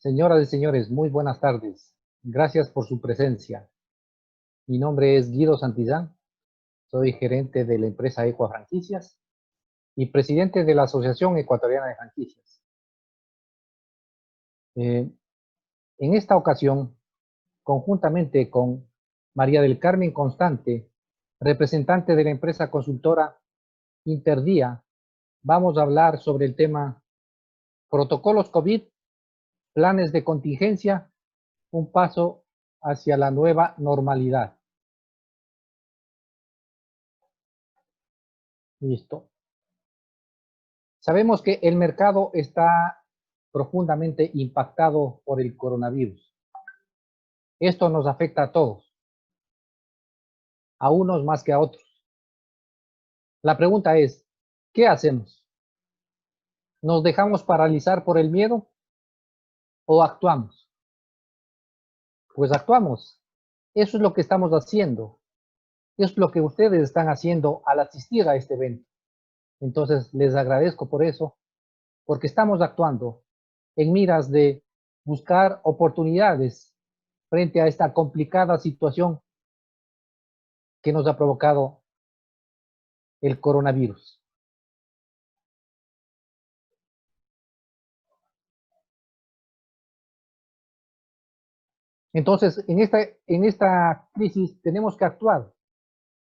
Señoras y señores, muy buenas tardes. Gracias por su presencia. Mi nombre es Guido Santillán, soy gerente de la empresa Ecua Franquicias y presidente de la Asociación Ecuatoriana de Franquicias. En esta ocasión, conjuntamente con María del Carmen Constante, representante de la empresa consultora Interdía, vamos a hablar sobre el tema protocolos COVID, planes de contingencia, un paso hacia la nueva normalidad. Listo. Sabemos que el mercado está profundamente impactado por el coronavirus. Esto nos afecta a todos, a unos más que a otros. La pregunta es, ¿qué hacemos? ¿Nos dejamos paralizar por el miedo o actuamos? Pues actuamos. Eso es lo que estamos haciendo. Eso es lo que ustedes están haciendo al asistir a este evento. Entonces, les agradezco por eso, porque estamos actuando en miras de buscar oportunidades frente a esta complicada situación que nos ha provocado el coronavirus. Entonces, en esta crisis tenemos que actuar,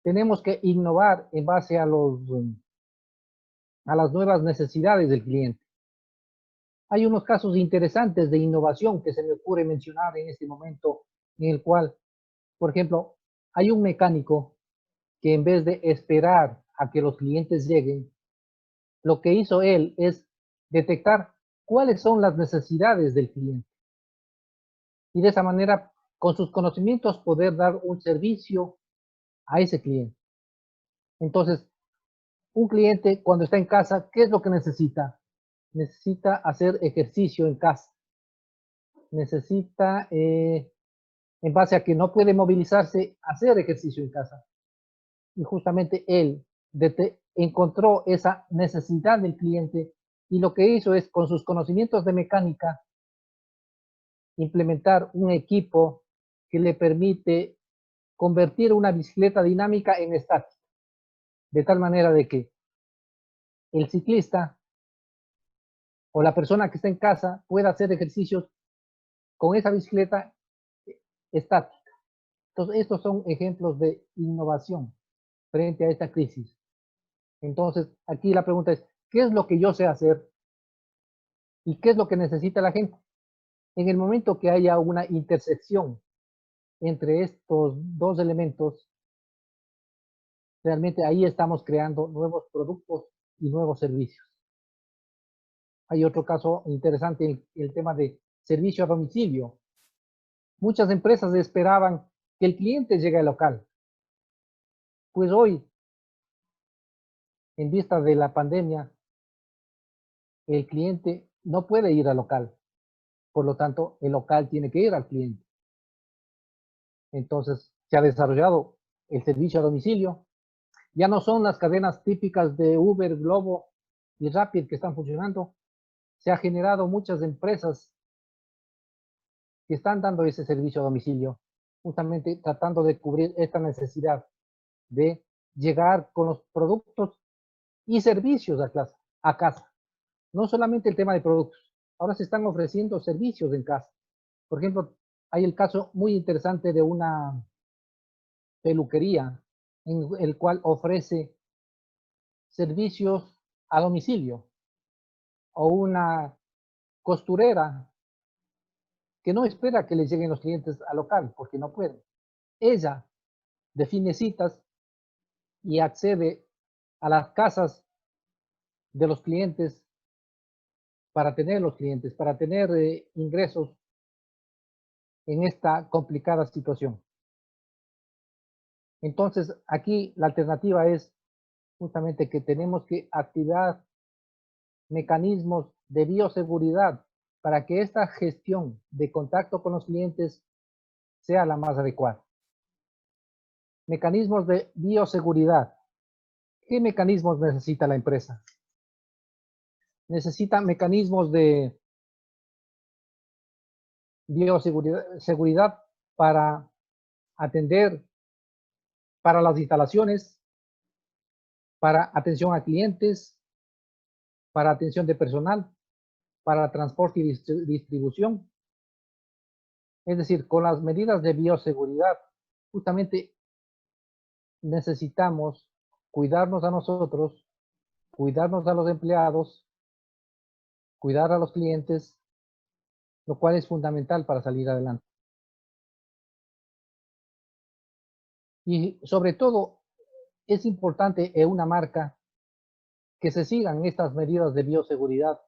tenemos que innovar en base a las nuevas necesidades del cliente. Hay unos casos interesantes de innovación que se me ocurre mencionar en este momento, en el cual, por ejemplo, hay un mecánico que en vez de esperar a que los clientes lleguen, lo que hizo él es detectar cuáles son las necesidades del cliente y de esa manera, con sus conocimientos, poder dar un servicio a ese cliente. Entonces, un cliente cuando está en casa, ¿qué es lo que necesita? Necesita hacer ejercicio en casa. Necesita, en base a que no puede movilizarse, hacer ejercicio en casa. Y justamente él encontró esa necesidad del cliente y lo que hizo es, con sus conocimientos de mecánica, implementar un equipo que le permite convertir una bicicleta dinámica en estática, de tal manera de que el ciclista o la persona que está en casa pueda hacer ejercicios con esa bicicleta estática. Entonces, estos son ejemplos de innovación frente a esta crisis. Entonces, aquí la pregunta es, ¿qué es lo que yo sé hacer y qué es lo que necesita la gente? En el momento que haya una intersección entre estos dos elementos, realmente ahí estamos creando nuevos productos y nuevos servicios. Hay otro caso interesante, el tema de servicio a domicilio. Muchas empresas esperaban que el cliente llegue al local. Pues hoy, en vista de la pandemia, el cliente no puede ir al local. Por lo tanto, el local tiene que ir al cliente. Entonces, se ha desarrollado el servicio a domicilio. Ya no son las cadenas típicas de Uber, Globo y Rapid que están funcionando. Se ha generado muchas empresas que están dando ese servicio a domicilio, justamente tratando de cubrir esta necesidad de llegar con los productos y servicios a casa. No solamente el tema de productos, ahora se están ofreciendo servicios en casa. Por ejemplo, hay el caso muy interesante de una peluquería en el cual ofrece servicios a domicilio, o una costurera que no espera que le lleguen los clientes al local porque no puede. Ella define citas y accede a las casas de los clientes para tener los clientes, para tener ingresos en esta complicada situación. Entonces, aquí la alternativa es justamente que tenemos que activar mecanismos de bioseguridad para que esta gestión de contacto con los clientes sea la más adecuada. Mecanismos de bioseguridad. ¿Qué mecanismos necesita la empresa? Necesita mecanismos de bioseguridad para atender, para las instalaciones, para atención a clientes, para atención de personal, para transporte y distribución. Es decir, con las medidas de bioseguridad, justamente necesitamos cuidarnos a nosotros, cuidarnos a los empleados, cuidar a los clientes, lo cual es fundamental para salir adelante. Y sobre todo, es importante en una marca que se sigan estas medidas de bioseguridad,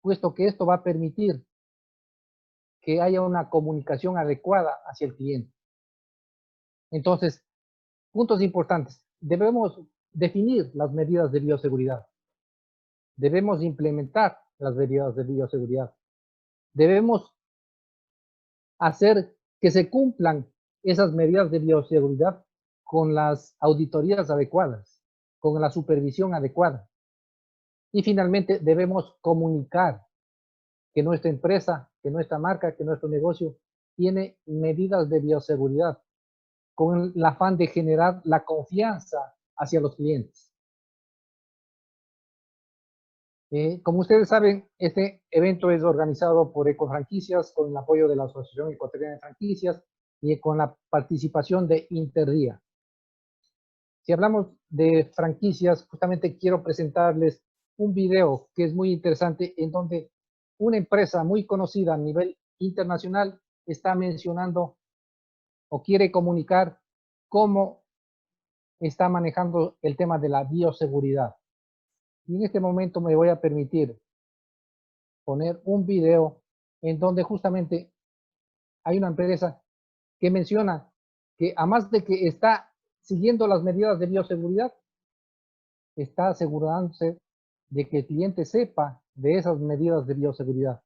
puesto que esto va a permitir que haya una comunicación adecuada hacia el cliente. Entonces, puntos importantes. Debemos definir las medidas de bioseguridad. Debemos implementar las medidas de bioseguridad. Debemos hacer que se cumplan esas medidas de bioseguridad con las auditorías adecuadas, con la supervisión adecuada. Y finalmente debemos comunicar que nuestra empresa, que nuestra marca, que nuestro negocio tiene medidas de bioseguridad con el afán de generar la confianza hacia los clientes. Como ustedes saben, este evento es organizado por Ecofranquicias con el apoyo de la Asociación Ecuatoriana de Franquicias y con la participación de Interdía. Si hablamos de franquicias, justamente quiero presentarles un video que es muy interesante en donde una empresa muy conocida a nivel internacional está mencionando o quiere comunicar cómo está manejando el tema de la bioseguridad. Y en este momento me voy a permitir poner un video en donde justamente hay una empresa que menciona que además de que está siguiendo las medidas de bioseguridad, está asegurándose de que el cliente sepa de esas medidas de bioseguridad.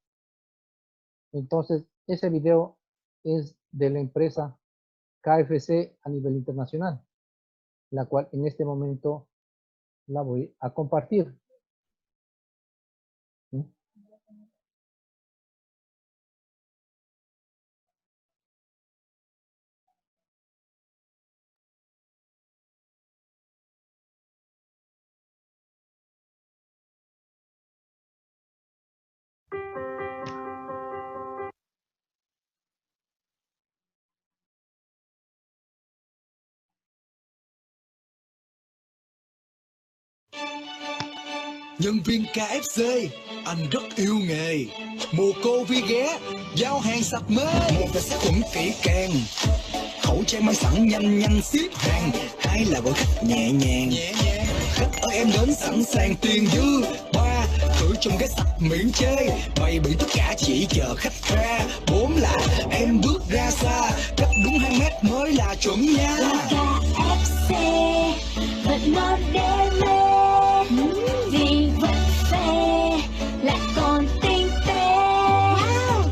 Entonces, ese video es de la empresa KFC a nivel internacional, la cual en este momento la voy a compartir. ¿Sí? Nhân viên KFC, anh rất yêu nghề. Mùa Covid ghé, giao hàng sạch mới. Một là sát khuẩn kỹ càng, khẩu trang mang sẵn nhanh nhanh ship hàng. Hai là gọi khách nhẹ nhàng. Khách ơi em đến sẵn sàng tiền dư. Ba, khử trùng cái sạch miễn chơi. Bày biện tất cả chỉ chờ khách ra. Bốn là em bước ra xa, cách đúng 2 mét mới là chuẩn nha. KFC vẫn ngon đê mê, vì vẫn phê lại còn tinh tế.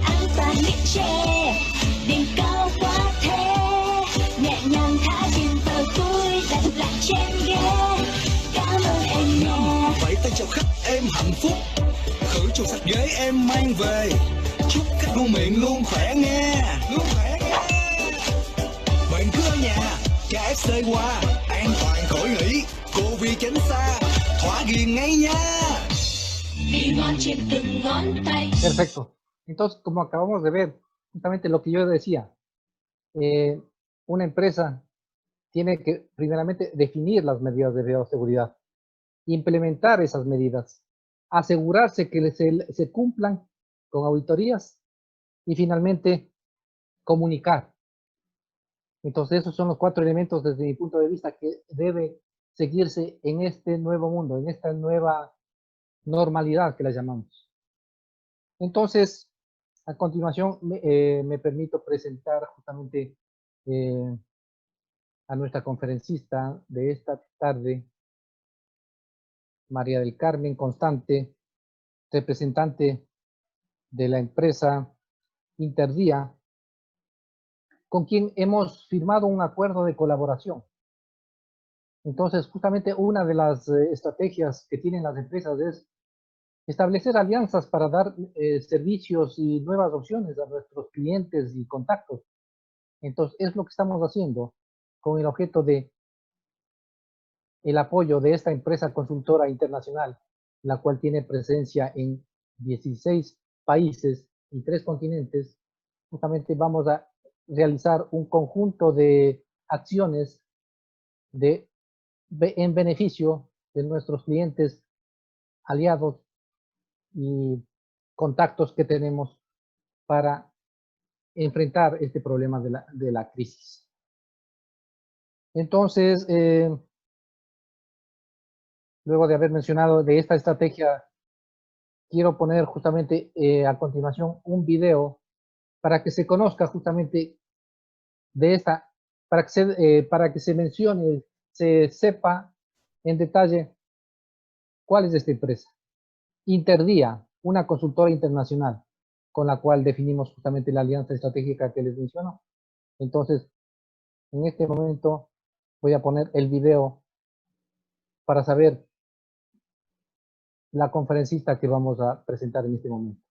An toàn miễn chê, đỉnh cao quá thế, nhẹ nhàng thả trên tờ túi đặt lại trên ghế. Cảm ơn em nhé. Vậy tay chào khách em hạnh phúc, khử trùng sạch ghế em mang về. Chúc khách ngon miệng luôn khỏe nghe, luôn khỏe nghe. Bạn cứ ở nhà, KFC qua, an toàn khỏi nghỉ, Covid tránh xa, thỏa ghiền ngay nha. Vì ngon trên từng ngón tay. Perfecto. Entonces, como acabamos de ver, justamente lo que yo decía, una empresa tiene que primeramente definir las medidas de bioseguridad, implementar esas medidas, asegurarse que se cumplan con auditorías y finalmente comunicar. Entonces esos son los 4 elementos desde mi punto de vista que debe seguirse en este nuevo mundo, en esta nueva normalidad que la llamamos. Entonces, a continuación me permito presentar justamente a nuestra conferencista de esta tarde, María del Carmen Constante, representante de la empresa Interdía, con quien hemos firmado un acuerdo de colaboración. Entonces, justamente una de las estrategias que tienen las empresas es establecer alianzas para dar servicios y nuevas opciones a nuestros clientes y contactos. Entonces, es lo que estamos haciendo con el objeto de el apoyo de esta empresa consultora internacional, la cual tiene presencia en 16 países y 3 continentes. Justamente vamos a realizar un conjunto de acciones en beneficio de nuestros clientes, aliados y contactos que tenemos para enfrentar este problema de la crisis. Entonces, luego de haber mencionado de esta estrategia, quiero poner justamente a continuación un video para que se conozca justamente de esta, para que se mencione, se sepa en detalle cuál es esta empresa. Interdía, una consultora internacional con la cual definimos justamente la alianza estratégica que les menciono. Entonces, en este momento voy a poner el video para saber la conferencista que vamos a presentar en este momento.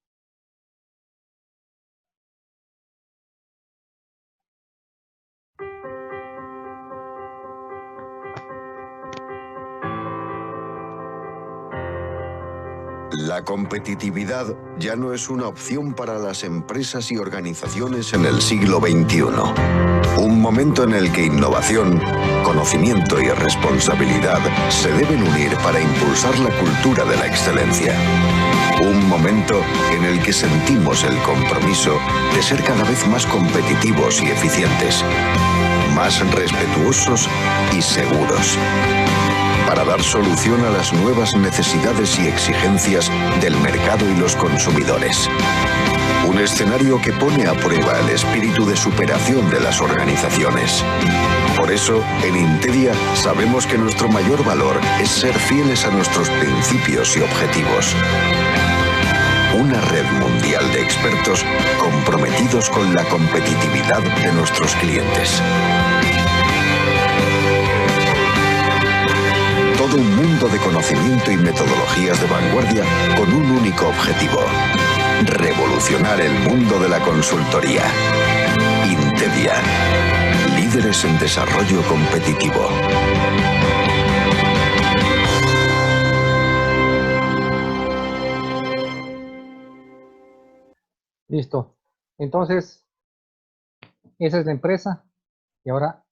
La competitividad ya no es una opción para las empresas y organizaciones en el siglo XXI. Un momento en el que innovación, conocimiento y responsabilidad se deben unir para impulsar la cultura de la excelencia. Un momento en el que sentimos el compromiso de ser cada vez más competitivos y eficientes, más respetuosos y seguros, para dar solución a las nuevas necesidades y exigencias del mercado y los consumidores. Un escenario que pone a prueba el espíritu de superación de las organizaciones. Por eso, en Intedia sabemos que nuestro mayor valor es ser fieles a nuestros principios y objetivos. Una red mundial de expertos comprometidos con la competitividad de nuestros clientes. Todo un mundo de conocimiento y metodologías de vanguardia con un único objetivo: revolucionar el mundo de la consultoría. Intedia, líderes en desarrollo competitivo. Listo. Entonces, esa es la empresa. Y ahora,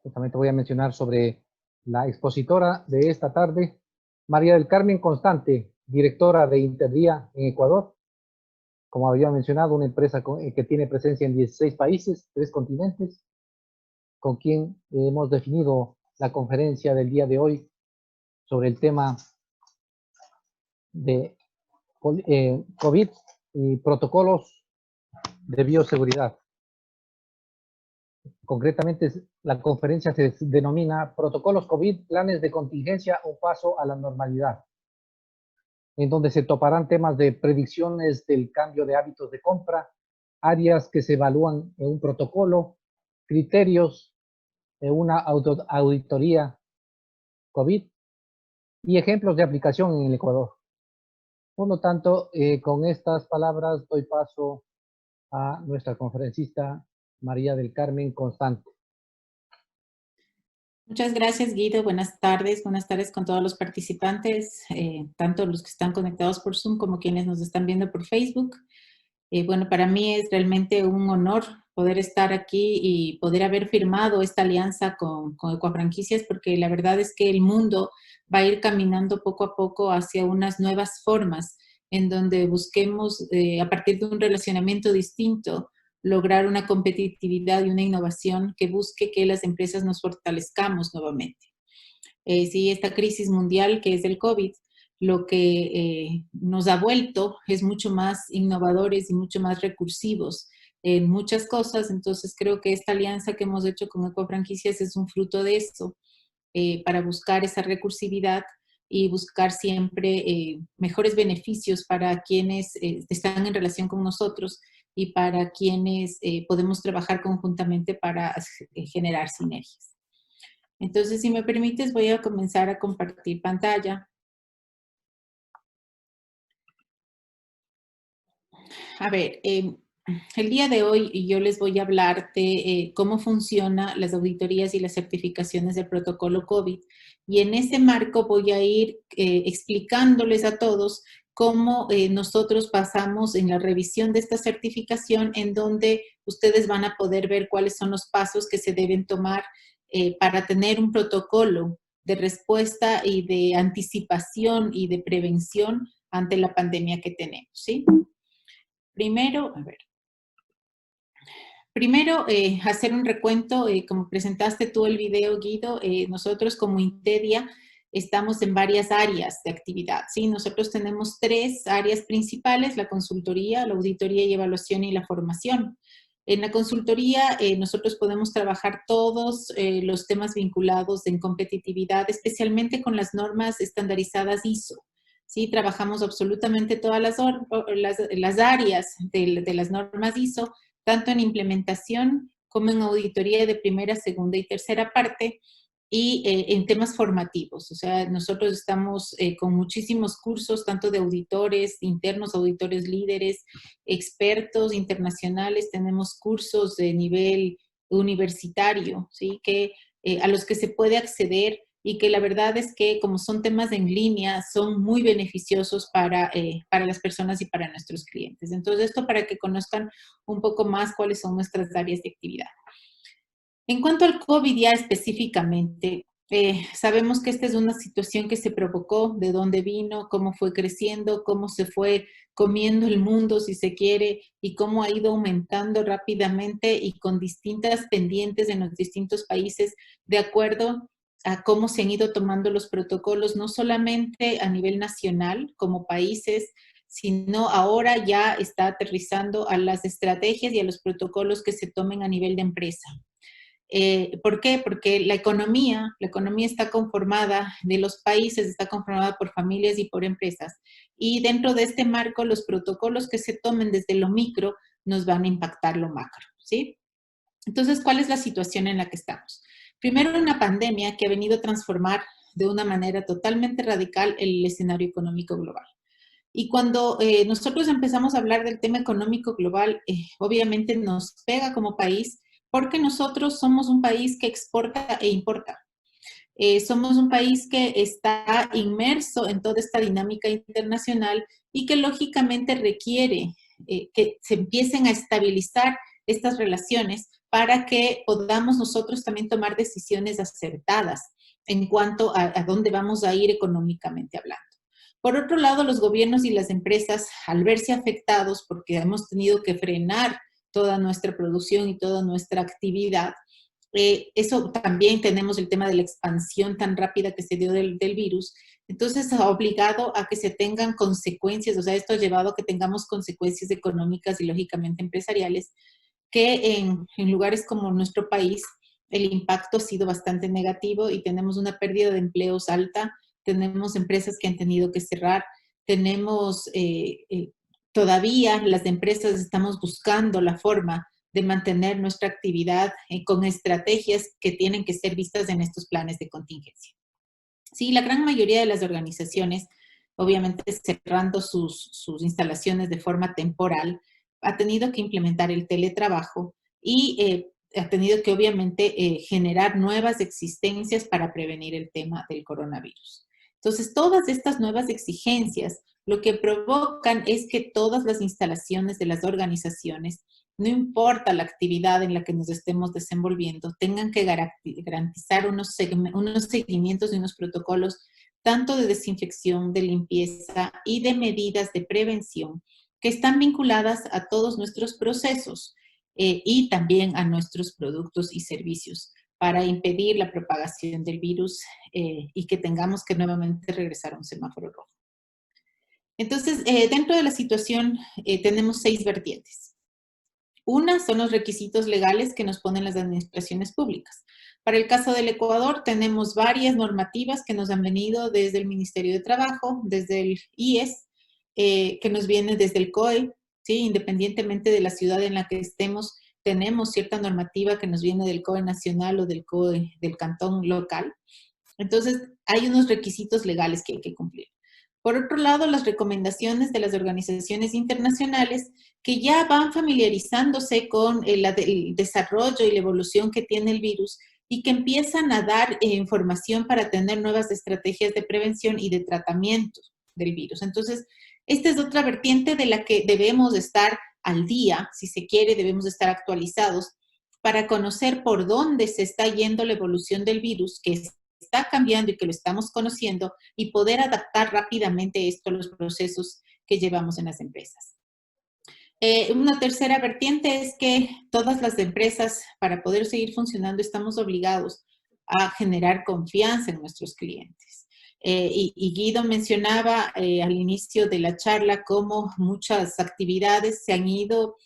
justamente voy a mencionar sobre la expositora de esta tarde, María del Carmen Constante, directora de Interdía en Ecuador. Como había mencionado, una empresa que tiene presencia en 16 países, 3 continentes, con quien hemos definido la conferencia del día de hoy sobre el tema de COVID y protocolos de bioseguridad. Concretamente, la conferencia se denomina Protocolos COVID, planes de contingencia o paso a la normalidad, en donde se toparán temas de predicciones del cambio de hábitos de compra, áreas que se evalúan en un protocolo, criterios en una auditoría COVID y ejemplos de aplicación en el Ecuador. Por lo tanto, con estas palabras doy paso a nuestra conferencista María del Carmen Constante. Muchas gracias, Guido. Buenas tardes con todos los participantes, tanto los que están conectados por Zoom como quienes nos están viendo por Facebook. Bueno, para mí es realmente un honor poder estar aquí y poder haber firmado esta alianza con Ecuafranquicias, porque la verdad es que el mundo va a ir caminando poco a poco hacia unas nuevas formas en donde busquemos, a partir de un relacionamiento distinto, lograr una competitividad y una innovación que busque que las empresas nos fortalezcamos nuevamente. Sí, esta crisis mundial que es el COVID, lo que nos ha vuelto es mucho más innovadores y mucho más recursivos en muchas cosas. Entonces creo que esta alianza que hemos hecho con Ecuafranquicias es un fruto de esto, para buscar esa recursividad y buscar siempre mejores beneficios para quienes están en relación con nosotros y para quienes podemos trabajar conjuntamente para generar sinergias. Entonces, si me permites, voy a comenzar a compartir pantalla A ver, el día de hoy yo les voy a hablar de cómo funcionan las auditorías y las certificaciones del protocolo COVID. Y en ese marco voy a ir explicándoles a todos cómo nosotros pasamos en la revisión de esta certificación, en donde ustedes van a poder ver cuáles son los pasos que se deben tomar para tener un protocolo de respuesta y de anticipación y de prevención ante la pandemia que tenemos, ¿sí? Primero, hacer un recuento, como presentaste tú el video, Guido, nosotros como Intedia estamos en varias áreas de actividad, ¿sí? Nosotros tenemos 3 áreas principales: la consultoría, la auditoría y evaluación y la formación. En la consultoría nosotros podemos trabajar todos los temas vinculados en competitividad, especialmente con las normas estandarizadas ISO. Sí, trabajamos absolutamente todas las áreas de las normas ISO, tanto en implementación como en auditoría de primera, segunda y tercera parte, y en temas formativos. O sea, nosotros estamos con muchísimos cursos, tanto de auditores internos, auditores líderes, expertos internacionales. Tenemos cursos de nivel universitario, ¿sí? A los que se puede acceder, y que la verdad es que, como son temas en línea, son muy beneficiosos para las personas y para nuestros clientes. Entonces, esto para que conozcan un poco más cuáles son nuestras áreas de actividad. En cuanto al COVID ya específicamente, sabemos que esta es una situación que se provocó, de dónde vino, cómo fue creciendo, cómo se fue comiendo el mundo, si se quiere, y cómo ha ido aumentando rápidamente y con distintas pendientes en los distintos países, de acuerdo a cómo se han ido tomando los protocolos, no solamente a nivel nacional como países, sino ahora ya está aterrizando a las estrategias y a los protocolos que se tomen a nivel de empresa. ¿Por qué? Porque la economía está conformada, de los países está conformada por familias y por empresas. Y dentro de este marco, los protocolos que se tomen desde lo micro nos van a impactar lo macro, ¿sí? Entonces, ¿cuál es la situación en la que estamos? Primero, una pandemia que ha venido a transformar de una manera totalmente radical el escenario económico global. Y cuando nosotros empezamos a hablar del tema económico global, obviamente nos pega como país, porque nosotros somos un país que exporta e importa. Somos un país que está inmerso en toda esta dinámica internacional y que lógicamente requiere que se empiecen a estabilizar estas relaciones para que podamos nosotros también tomar decisiones acertadas en cuanto a dónde vamos a ir económicamente hablando. Por otro lado, los gobiernos y las empresas, al verse afectados porque hemos tenido que frenar toda nuestra producción y toda nuestra actividad, eso también tenemos el tema de la expansión tan rápida que se dio del virus. Entonces, ha obligado a que se tengan consecuencias, o sea, esto ha llevado a que tengamos consecuencias económicas y lógicamente empresariales, que en lugares como nuestro país el impacto ha sido bastante negativo y tenemos una pérdida de empleos alta, tenemos empresas que han tenido que cerrar, tenemos todavía las empresas estamos buscando la forma de mantener nuestra actividad con estrategias que tienen que ser vistas en estos planes de contingencia. Sí, la gran mayoría de las organizaciones, obviamente cerrando sus instalaciones de forma temporal, ha tenido que implementar el teletrabajo y ha tenido que obviamente generar nuevas existencias para prevenir el tema del coronavirus. Entonces, todas estas nuevas exigencias lo que provocan es que todas las instalaciones de las organizaciones, no importa la actividad en la que nos estemos desenvolviendo, tengan que garantizar unos seguimientos y unos protocolos tanto de desinfección, de limpieza y de medidas de prevención que están vinculadas a todos nuestros procesos y también a nuestros productos y servicios para impedir la propagación del virus y que tengamos que nuevamente regresar a un semáforo rojo. Entonces, dentro de la situación tenemos 6 vertientes. Una son los requisitos legales que nos ponen las administraciones públicas. Para el caso del Ecuador, tenemos varias normativas que nos han venido desde el Ministerio de Trabajo, desde el IES, que nos viene desde el COE, ¿sí? Independientemente de la ciudad en la que estemos, tenemos cierta normativa que nos viene del COE nacional o del COE del cantón local. Entonces, hay unos requisitos legales que hay que cumplir. Por otro lado, las recomendaciones de las organizaciones internacionales que ya van familiarizándose con el desarrollo y la evolución que tiene el virus y que empiezan a dar información para tener nuevas estrategias de prevención y de tratamiento del virus. Entonces, esta es otra vertiente de la que debemos estar al día, si se quiere, debemos estar actualizados para conocer por dónde se está yendo la evolución del virus, que está cambiando y que lo estamos conociendo, y poder adaptar rápidamente esto a los procesos que llevamos en las empresas. Una tercera vertiente es que todas las empresas, para poder seguir funcionando, estamos obligados a generar confianza en nuestros clientes. Y Guido mencionaba al inicio de la charla cómo muchas actividades se han ido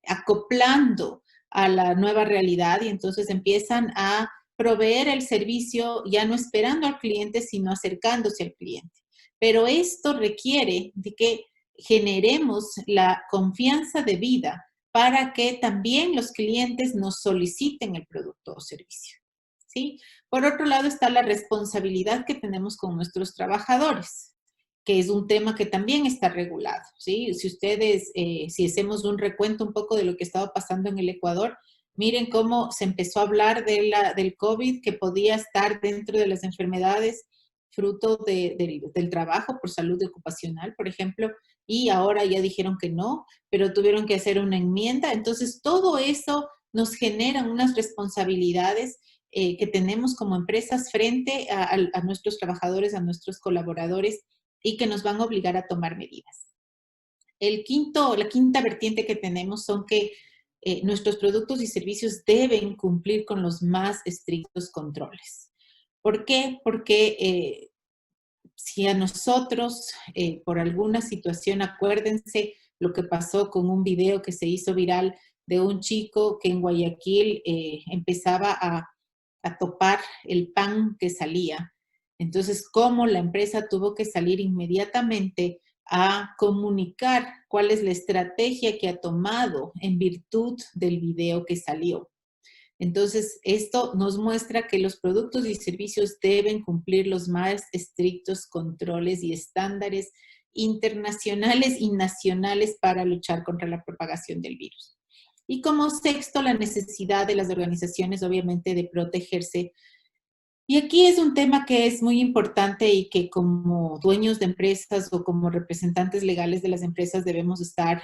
acoplando a la nueva realidad y entonces empiezan a proveer el servicio ya no esperando al cliente, sino acercándose al cliente. Pero esto requiere de que generemos la confianza debida para que también los clientes nos soliciten el producto o servicio, ¿sí? Por otro lado está la responsabilidad que tenemos con nuestros trabajadores, que es un tema que también está regulado, ¿sí? Si ustedes, si hacemos un recuento un poco de lo que estaba pasando en el Ecuador, miren cómo se empezó a hablar del COVID, que podía estar dentro de las enfermedades fruto del trabajo por salud ocupacional, por ejemplo, y ahora ya dijeron que no, pero tuvieron que hacer una enmienda. Entonces, todo eso nos genera unas responsabilidades que tenemos como empresas frente a nuestros trabajadores, a nuestros colaboradores, y que nos van a obligar a tomar medidas. La quinta vertiente que tenemos son que nuestros productos y servicios deben cumplir con los más estrictos controles. ¿Por qué? Porque si a nosotros, por alguna situación, acuérdense lo que pasó con un video que se hizo viral de un chico que en Guayaquil empezaba a topar el pan que salía. Entonces, cómo la empresa tuvo que salir inmediatamente a comunicar cuál es la estrategia que ha tomado en virtud del video que salió. Entonces, esto nos muestra que los productos y servicios deben cumplir los más estrictos controles y estándares internacionales y nacionales para luchar contra la propagación del virus. Y como sexto, la necesidad de las organizaciones, obviamente, de protegerse. Y aquí es un tema que es muy importante y que como dueños de empresas o como representantes legales de las empresas debemos estar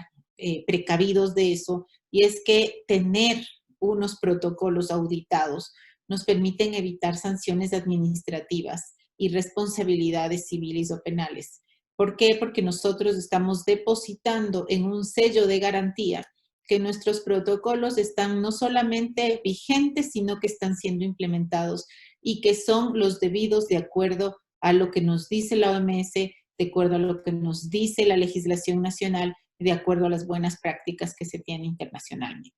precavidos de eso. Y es que tener unos protocolos auditados nos permiten evitar sanciones administrativas y responsabilidades civiles o penales. ¿Por qué? Porque nosotros estamos depositando en un sello de garantía que nuestros protocolos están no solamente vigentes, sino que están siendo implementados y que son los debidos de acuerdo a lo que nos dice la OMS, de acuerdo a lo que nos dice la legislación nacional, de acuerdo a las buenas prácticas que se tienen internacionalmente.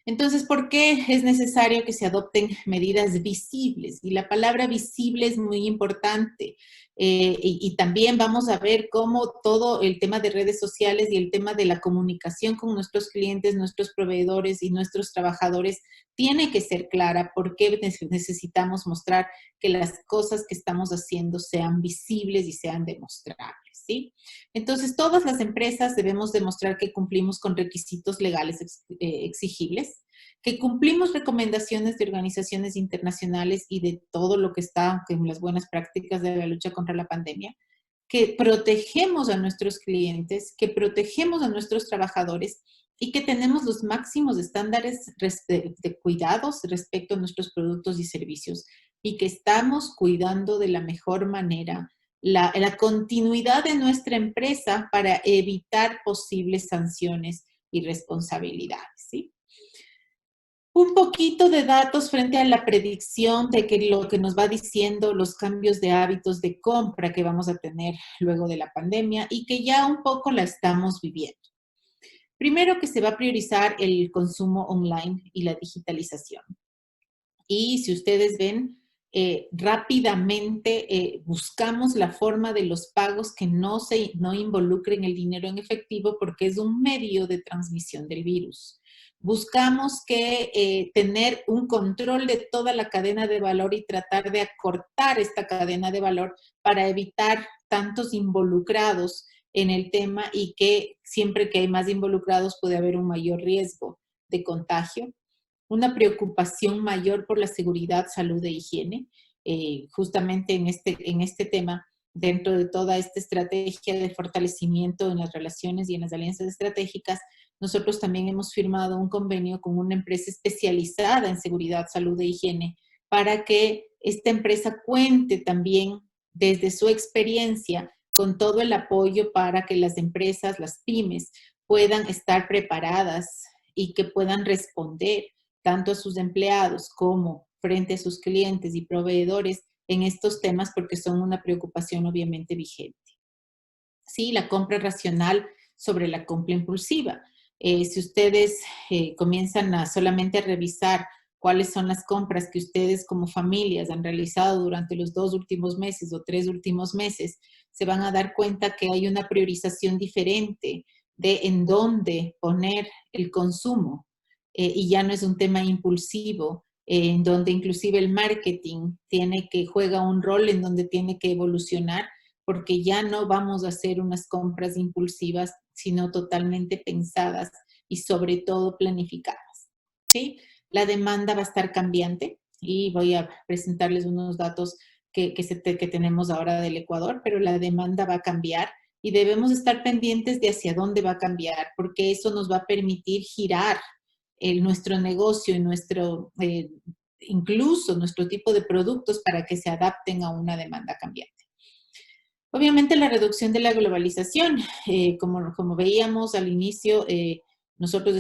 Entonces, ¿por qué es necesario que se adopten medidas visibles? Y la palabra visible es muy importante. Y también vamos a ver cómo todo el tema de redes sociales y el tema de la comunicación con nuestros clientes, nuestros proveedores y nuestros trabajadores tiene que ser clara porque necesitamos mostrar que las cosas que estamos haciendo sean visibles y sean demostrables, ¿sí? Entonces, todas las empresas debemos demostrar que cumplimos con requisitos legales exigibles, que cumplimos recomendaciones de organizaciones internacionales y de todo lo que está en las buenas prácticas de la lucha contra la pandemia, que protegemos a nuestros clientes, que protegemos a nuestros trabajadores y que tenemos los máximos estándares de cuidados respecto a nuestros productos y servicios y que estamos cuidando de la mejor manera la continuidad de nuestra empresa para evitar posibles sanciones y responsabilidades, ¿sí? Un poquito de datos frente a la predicción de que lo que nos va diciendo los cambios de hábitos de compra que vamos a tener luego de la pandemia y que ya un poco la estamos viviendo. Primero, que se va a priorizar el consumo online y la digitalización. Y si ustedes ven, rápidamente buscamos la forma de los pagos que no involucren el dinero en efectivo porque es un medio de transmisión del virus. Buscamos que tener un control de toda la cadena de valor y tratar de acortar esta cadena de valor para evitar tantos involucrados en el tema y que siempre que hay más involucrados puede haber un mayor riesgo de contagio. Una preocupación mayor por la seguridad, salud e higiene. Justamente en este tema, dentro de toda esta estrategia de fortalecimiento en las relaciones y en las alianzas estratégicas, nosotros también hemos firmado un convenio con una empresa especializada en seguridad, salud e higiene para que esta empresa cuente también desde su experiencia con todo el apoyo para que las empresas, las pymes, puedan estar preparadas y que puedan responder tanto a sus empleados como frente a sus clientes y proveedores en estos temas porque son una preocupación obviamente vigente. Sí, la compra racional sobre la compra impulsiva. Si ustedes comienzan a solamente a revisar cuáles son las compras que ustedes como familias han realizado durante los 2 últimos meses o 3 últimos meses, se van a dar cuenta que hay una priorización diferente de en dónde poner el consumo. Y ya no es un tema impulsivo, en donde inclusive el marketing juega un rol en donde tiene que evolucionar, porque ya no vamos a hacer unas compras impulsivas, sino totalmente pensadas y sobre todo planificadas, ¿sí? La demanda va a estar cambiante y voy a presentarles unos datos que tenemos ahora del Ecuador, pero la demanda va a cambiar y debemos estar pendientes de hacia dónde va a cambiar, porque eso nos va a permitir girar nuestro negocio y incluso nuestro tipo de productos para que se adapten a una demanda cambiante. Obviamente la reducción de la globalización, como veíamos al inicio, nosotros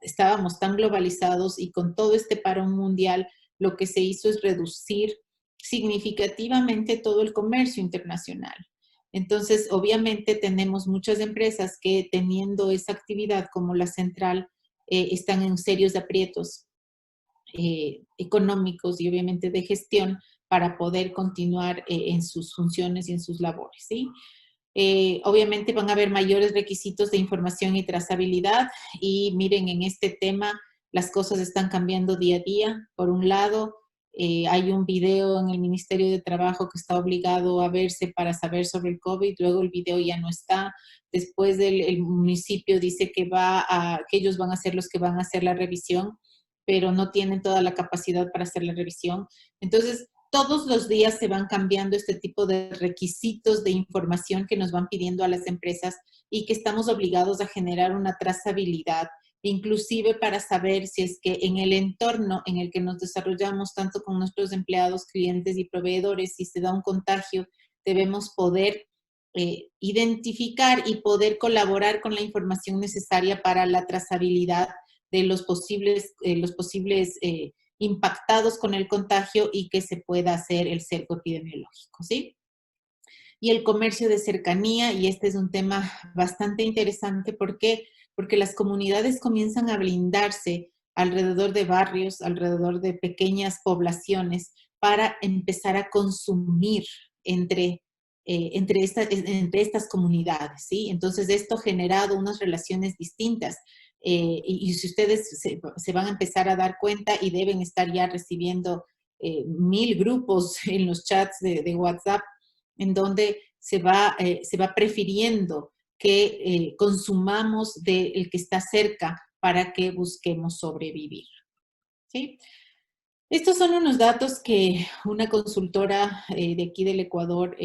estábamos tan globalizados y con todo este parón mundial, lo que se hizo es reducir significativamente todo el comercio internacional. Entonces, obviamente tenemos muchas empresas que teniendo esa actividad como la central, están en serios aprietos económicos y obviamente de gestión para poder continuar en sus funciones y en sus labores, ¿sí? Obviamente van a haber mayores requisitos de información y trazabilidad y miren, en este tema las cosas están cambiando día a día. Por un lado, hay un video en el Ministerio de Trabajo que está obligado a verse para saber sobre el COVID, luego el video ya no está. Después el municipio dice que ellos van a ser los que van a hacer la revisión, pero no tienen toda la capacidad para hacer la revisión. Entonces, todos los días se van cambiando este tipo de requisitos de información que nos van pidiendo a las empresas y que estamos obligados a generar una trazabilidad, inclusive para saber si es que en el entorno en el que nos desarrollamos, tanto con nuestros empleados, clientes y proveedores, si se da un contagio, debemos poder identificar y poder colaborar con la información necesaria para la trazabilidad de los posibles impactados con el contagio y que se pueda hacer el cerco epidemiológico, ¿sí? Y el comercio de cercanía, y este es un tema bastante interesante, ¿por qué? Porque las comunidades comienzan a blindarse alrededor de barrios, alrededor de pequeñas poblaciones, para empezar a consumir entre estas comunidades, ¿sí? Entonces, esto ha generado unas relaciones distintas. Y si ustedes se van a empezar a dar cuenta y deben estar ya recibiendo 1000 grupos en los chats de WhatsApp, en donde se va prefiriendo que consumamos del que está cerca para que busquemos sobrevivir, ¿sí? Estos son unos datos que una consultora de aquí del Ecuador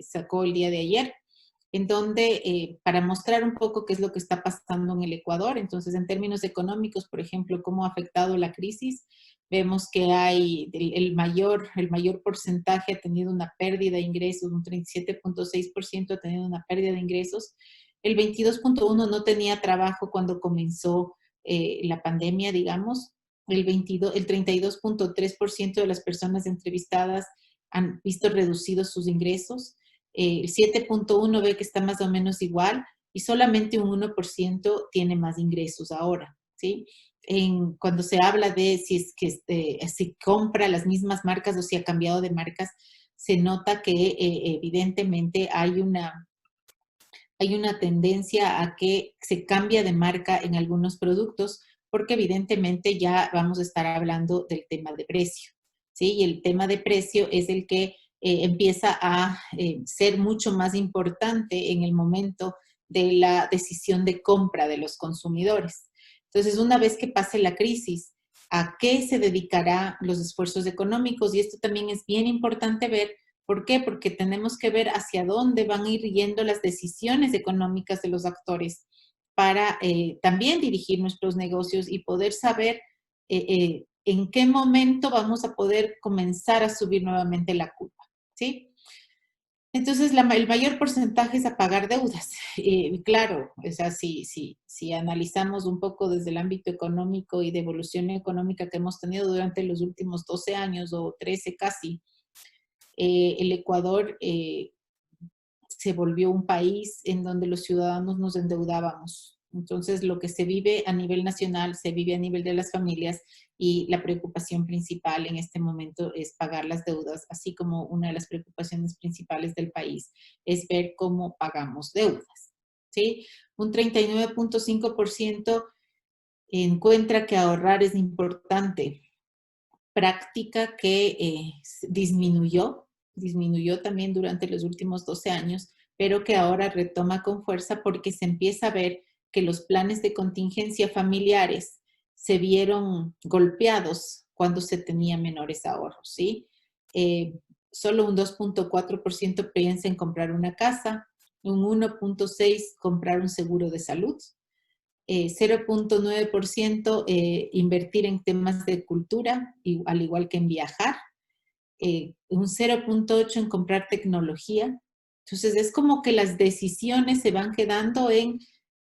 sacó el día de ayer, en donde, para mostrar un poco qué es lo que está pasando en el Ecuador. Entonces, en términos económicos, por ejemplo, cómo ha afectado la crisis, vemos que hay el mayor porcentaje ha tenido una pérdida de ingresos, un 37.6% ha tenido una pérdida de ingresos. El 22.1% no tenía trabajo cuando comenzó la pandemia, digamos. El 32.3% de las personas entrevistadas han visto reducidos sus ingresos. El 7.1% ve que está más o menos igual y solamente un 1% tiene más ingresos ahora, ¿sí? Cuando se habla de si compra las mismas marcas o si ha cambiado de marcas, se nota que evidentemente hay una tendencia a que se cambia de marca en algunos productos, porque evidentemente ya vamos a estar hablando del tema de precio, ¿sí? Y el tema de precio es el que empieza a ser mucho más importante en el momento de la decisión de compra de los consumidores. Entonces, una vez que pase la crisis, ¿a qué se dedicará los esfuerzos económicos? Y esto también es bien importante ver. ¿Por qué? Porque tenemos que ver hacia dónde van a ir yendo las decisiones económicas de los actores para también dirigir nuestros negocios y poder saber en qué momento vamos a poder comenzar a subir nuevamente la curva, ¿sí? Entonces, el mayor porcentaje es a pagar deudas. Claro, o sea, si analizamos un poco desde el ámbito económico y de evolución económica que hemos tenido durante los últimos 12 años o 13 casi, el Ecuador se volvió un país en donde los ciudadanos nos endeudábamos. Entonces, lo que se vive a nivel nacional, se vive a nivel de las familias y la preocupación principal en este momento es pagar las deudas, así como una de las preocupaciones principales del país es ver cómo pagamos deudas, ¿sí? Un 39.5% encuentra que ahorrar es importante, práctica que disminuyó también durante los últimos 12 años, pero que ahora retoma con fuerza porque se empieza a ver que los planes de contingencia familiares se vieron golpeados cuando se tenían menores ahorros, ¿sí? Solo un 2.4% piensa en comprar una casa, un 1.6% comprar un seguro de salud, 0.9% invertir en temas de cultura, al igual que en viajar, un 0.8% en comprar tecnología. Entonces, es como que las decisiones se van quedando en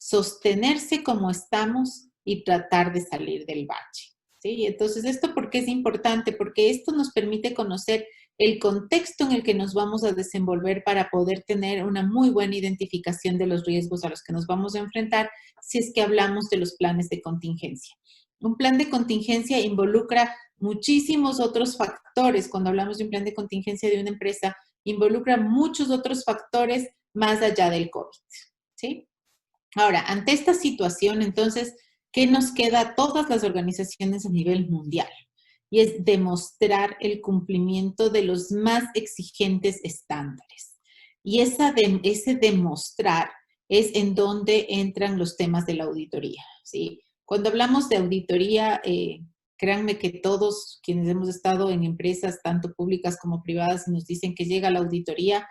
sostenerse como estamos y tratar de salir del bache, ¿sí? Entonces, ¿esto por qué es importante? Porque esto nos permite conocer el contexto en el que nos vamos a desenvolver para poder tener una muy buena identificación de los riesgos a los que nos vamos a enfrentar si es que hablamos de los planes de contingencia. Un plan de contingencia involucra muchísimos otros factores. Cuando hablamos de un plan de contingencia de una empresa, involucra muchos otros factores más allá del COVID, ¿sí? Ahora, ante esta situación, entonces, ¿qué nos queda a todas las organizaciones a nivel mundial? Y es demostrar el cumplimiento de los más exigentes estándares. Y ese demostrar es en donde entran los temas de la auditoría, ¿sí? Cuando hablamos de auditoría, créanme que todos quienes hemos estado en empresas, tanto públicas como privadas, nos dicen que llega la auditoría,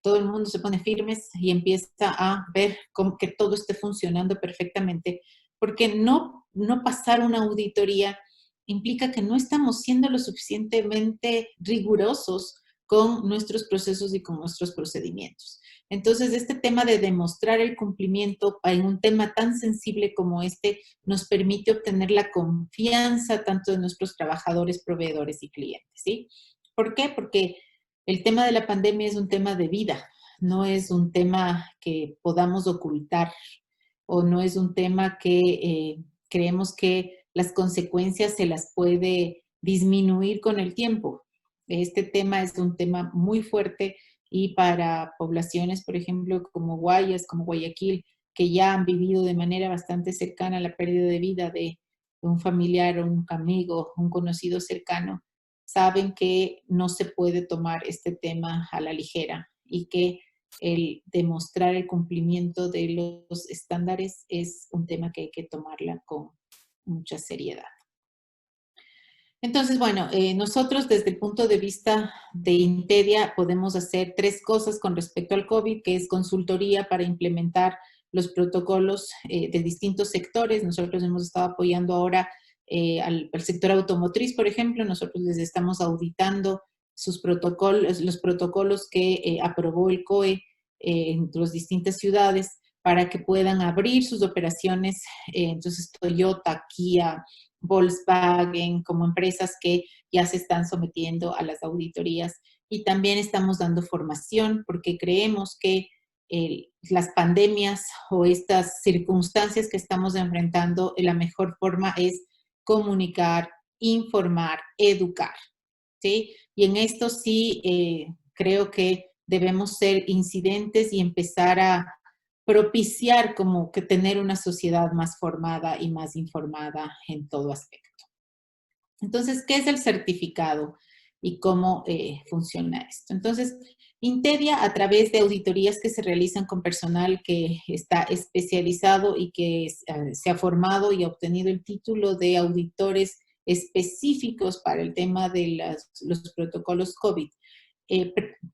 todo el mundo se pone firmes y empieza a ver que todo esté funcionando perfectamente, porque no pasar una auditoría implica que no estamos siendo lo suficientemente rigurosos con nuestros procesos y con nuestros procedimientos. Entonces, este tema de demostrar el cumplimiento en un tema tan sensible como este nos permite obtener la confianza tanto de nuestros trabajadores, proveedores y clientes, ¿sí? ¿Por qué? Porque el tema de la pandemia es un tema de vida, no es un tema que podamos ocultar o no es un tema que creemos que las consecuencias se las puede disminuir con el tiempo. Este tema es un tema muy fuerte y para poblaciones, por ejemplo, como Guayas, como Guayaquil, que ya han vivido de manera bastante cercana la pérdida de vida de un familiar, un amigo, un conocido cercano, saben que no se puede tomar este tema a la ligera y que el demostrar el cumplimiento de los estándares es un tema que hay que tomarla con mucha seriedad. Entonces, bueno, nosotros desde el punto de vista de Intedia podemos hacer 3 cosas con respecto al COVID, que es consultoría para implementar los protocolos de distintos sectores. Nosotros hemos estado apoyando ahora al sector automotriz, por ejemplo. Nosotros les estamos auditando sus protocolos, los protocolos que aprobó el COE en las distintas ciudades para que puedan abrir sus operaciones. Entonces, Toyota, Kia, Volkswagen, como empresas que ya se están sometiendo a las auditorías. Y también estamos dando formación porque creemos que las pandemias o estas circunstancias que estamos enfrentando, la mejor forma es comunicar, informar, educar, ¿sí? Y en esto sí creo que debemos ser incidentes y empezar a propiciar como que tener una sociedad más formada y más informada en todo aspecto. Entonces, ¿qué es el certificado? y cómo funciona esto. Entonces, Intedia, a través de auditorías que se realizan con personal que está especializado y que se ha formado y ha obtenido el título de auditores específicos para el tema de los protocolos COVID,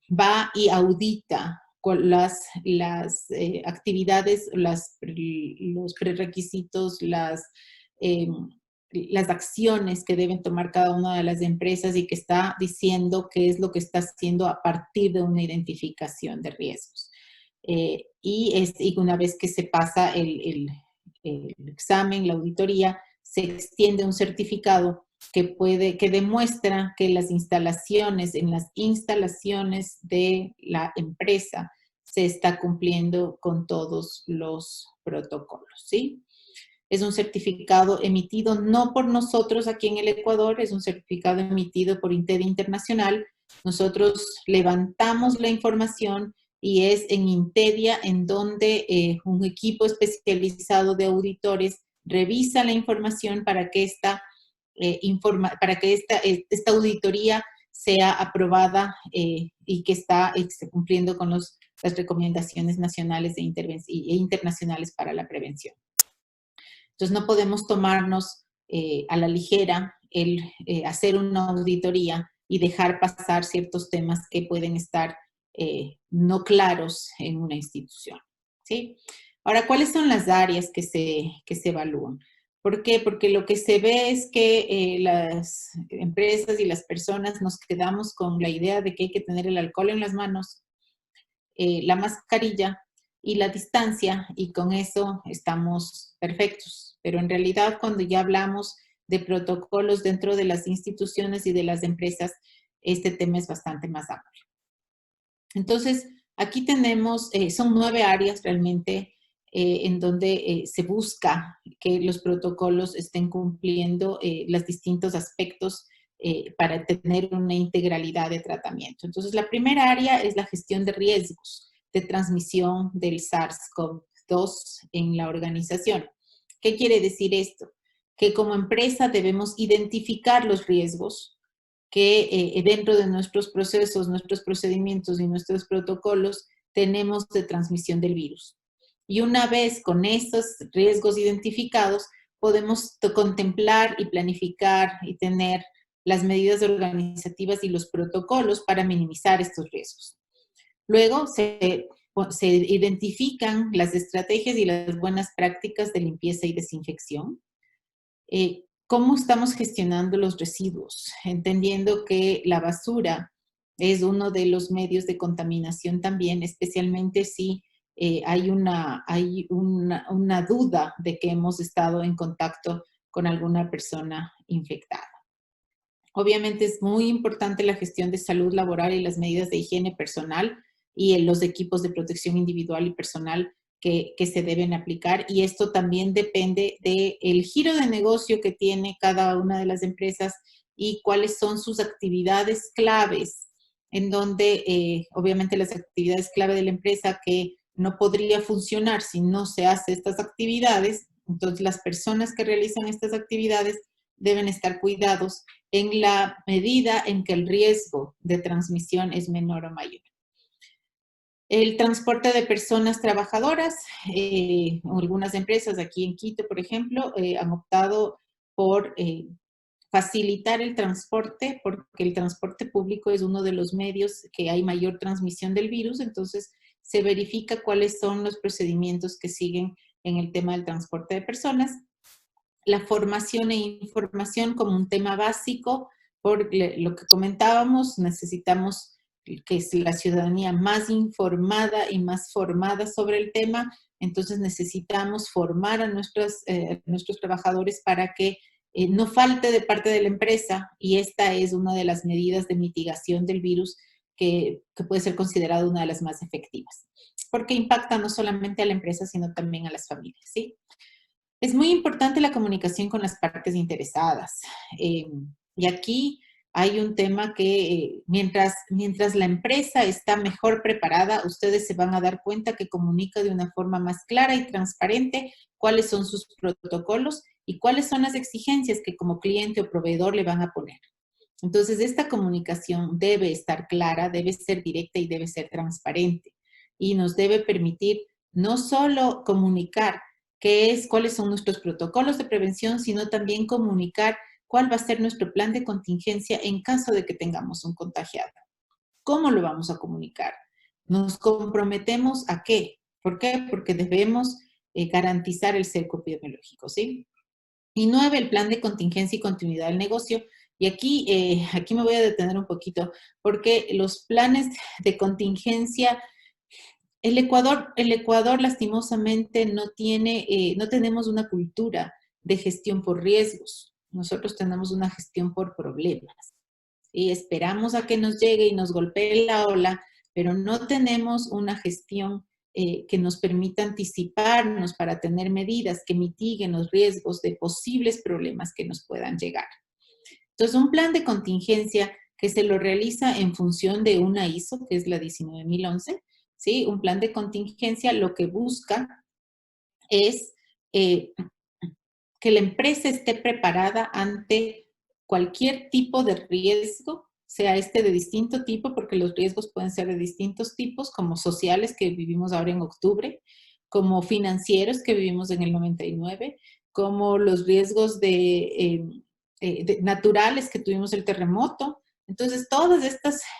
va y audita con las actividades, los prerequisitos, las acciones que deben tomar cada una de las empresas y que está diciendo qué es lo que está haciendo a partir de una identificación de riesgos. Y una vez que se pasa el examen, la auditoría, se extiende un certificado que demuestra que en las instalaciones de la empresa se está cumpliendo con todos los protocolos, ¿sí? Es un certificado emitido no por nosotros aquí en el Ecuador, es un certificado emitido por Intedia Internacional. Nosotros levantamos la información y es en Intedia en donde un equipo especializado de auditores revisa la información para que esta auditoría sea aprobada y que está cumpliendo con las recomendaciones nacionales e internacionales para la prevención. Entonces, no podemos tomarnos a la ligera el hacer una auditoría y dejar pasar ciertos temas que pueden estar no claros en una institución, ¿sí? Ahora, ¿cuáles son las áreas que se evalúan? ¿Por qué? Porque lo que se ve es que las empresas y las personas nos quedamos con la idea de que hay que tener el alcohol en las manos, la mascarilla y la distancia, y con eso estamos perfectos. Pero en realidad, cuando ya hablamos de protocolos dentro de las instituciones y de las empresas, este tema es bastante más amplio. Entonces, aquí tenemos, son 9 áreas realmente en donde se busca que los protocolos estén cumpliendo los distintos aspectos para tener una integralidad de tratamiento. Entonces, la primera área es la gestión de riesgos de transmisión del SARS-CoV-2 en la organización. ¿Qué quiere decir esto? Que como empresa debemos identificar los riesgos que dentro de nuestros procesos, nuestros procedimientos y nuestros protocolos tenemos de transmisión del virus. Y una vez con estos riesgos identificados, podemos contemplar y planificar y tener las medidas organizativas y los protocolos para minimizar estos riesgos. Luego se identifican las estrategias y las buenas prácticas de limpieza y desinfección. ¿Cómo estamos gestionando los residuos? Entendiendo que la basura es uno de los medios de contaminación también, especialmente si hay una duda de que hemos estado en contacto con alguna persona infectada. Obviamente es muy importante la gestión de salud laboral y las medidas de higiene personal y los equipos de protección individual y personal que se deben aplicar, y esto también depende del giro de negocio que tiene cada una de las empresas y cuáles son sus actividades claves, en donde obviamente las actividades clave de la empresa que no podría funcionar si no se hace estas actividades. Entonces las personas que realizan estas actividades deben estar cuidados en la medida en que el riesgo de transmisión es menor o mayor. El transporte de personas trabajadoras, algunas empresas aquí en Quito, por ejemplo, han optado por facilitar el transporte, porque el transporte público es uno de los medios que hay mayor transmisión del virus. Entonces se verifica cuáles son los procedimientos que siguen en el tema del transporte de personas. La formación e información como un tema básico, por lo que comentábamos, necesitamos que es la ciudadanía más informada y más formada sobre el tema. Entonces necesitamos formar a nuestros trabajadores para que no falte de parte de la empresa, y esta es una de las medidas de mitigación del virus que puede ser considerada una de las más efectivas, porque impacta no solamente a la empresa, sino también a las familias, ¿sí? Es muy importante la comunicación con las partes interesadas. Y aquí hay un tema que mientras la empresa está mejor preparada, ustedes se van a dar cuenta que comunica de una forma más clara y transparente cuáles son sus protocolos y cuáles son las exigencias que como cliente o proveedor le van a poner. Entonces, esta comunicación debe estar clara, debe ser directa y debe ser transparente. Y nos debe permitir no solo comunicar cuáles son nuestros protocolos de prevención, sino también comunicar cuál va a ser nuestro plan de contingencia en caso de que tengamos un contagiado. ¿Cómo lo vamos a comunicar? ¿Nos comprometemos a qué? ¿Por qué? Porque debemos garantizar el cerco epidemiológico, ¿sí? Y 9, el plan de contingencia y continuidad del negocio. Y aquí me voy a detener un poquito, porque los planes de contingencia, el Ecuador lastimosamente no tenemos una cultura de gestión por riesgos. Nosotros tenemos una gestión por problemas. Y esperamos a que nos llegue y nos golpee la ola, pero no tenemos una gestión que nos permita anticiparnos para tener medidas que mitiguen los riesgos de posibles problemas que nos puedan llegar. Entonces, un plan de contingencia que se lo realiza en función de una ISO, que es la 19011, ¿sí? Un plan de contingencia lo que busca es que la empresa esté preparada ante cualquier tipo de riesgo, sea este de distinto tipo, porque los riesgos pueden ser de distintos tipos, como sociales, que vivimos ahora en octubre, como financieros, que vivimos en el 99, como los riesgos naturales, que tuvimos el terremoto. Entonces, todos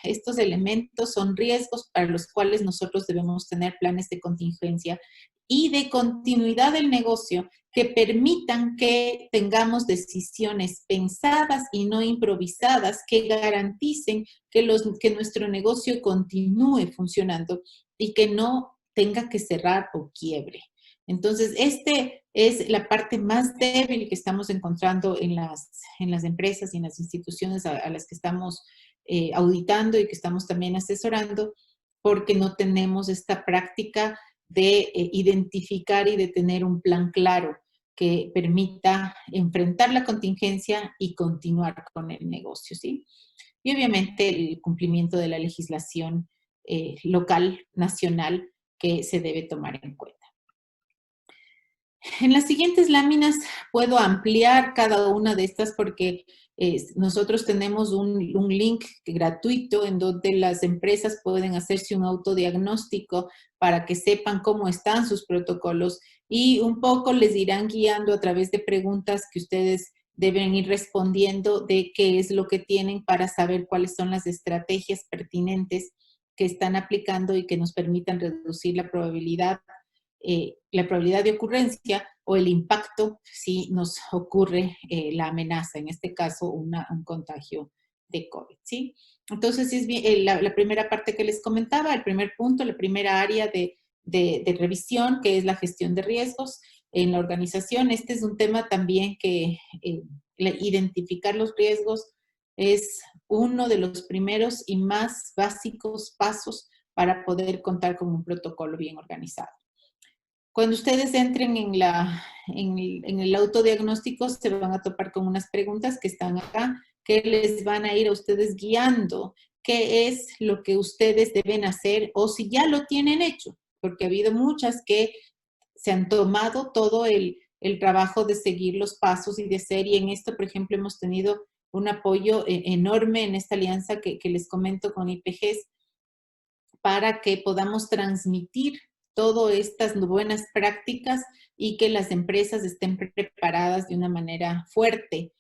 estos elementos son riesgos para los cuales nosotros debemos tener planes de contingencia y de continuidad del negocio que permitan que tengamos decisiones pensadas y no improvisadas, que garanticen que nuestro negocio continúe funcionando y que no tenga que cerrar o quiebre. Entonces, este es la parte más débil que estamos encontrando en las empresas y en las instituciones a las que estamos auditando y que estamos también asesorando, porque no tenemos esta práctica de identificar y de tener un plan claro que permita enfrentar la contingencia y continuar con el negocio, ¿sí? Y obviamente el cumplimiento de la legislación local, nacional, que se debe tomar en cuenta. En las siguientes láminas puedo ampliar cada una de estas porque nosotros tenemos un link gratuito en donde las empresas pueden hacerse un autodiagnóstico para que sepan cómo están sus protocolos y un poco les irán guiando a través de preguntas que ustedes deben ir respondiendo de qué es lo que tienen para saber cuáles son las estrategias pertinentes que están aplicando y que nos permitan reducir la probabilidad de ocurrencia o el impacto si nos ocurre la amenaza, en este caso un contagio de COVID, ¿sí? Entonces, es bien, la primera parte que les comentaba, el primer punto, la primera área de revisión, que es la gestión de riesgos en la organización. Este es un tema también que identificar los riesgos es uno de los primeros y más básicos pasos para poder contar con un protocolo bien organizado. Cuando ustedes entren en el autodiagnóstico, se van a topar con unas preguntas que están acá, que les van a ir a ustedes guiando qué es lo que ustedes deben hacer o si ya lo tienen hecho, porque ha habido muchas que se han tomado todo el trabajo de seguir los pasos y de hacer, y en esto, por ejemplo, hemos tenido un apoyo enorme en esta alianza que les comento con IPGs para que podamos transmitir todas estas buenas prácticas y que las empresas estén preparadas de una manera fuerte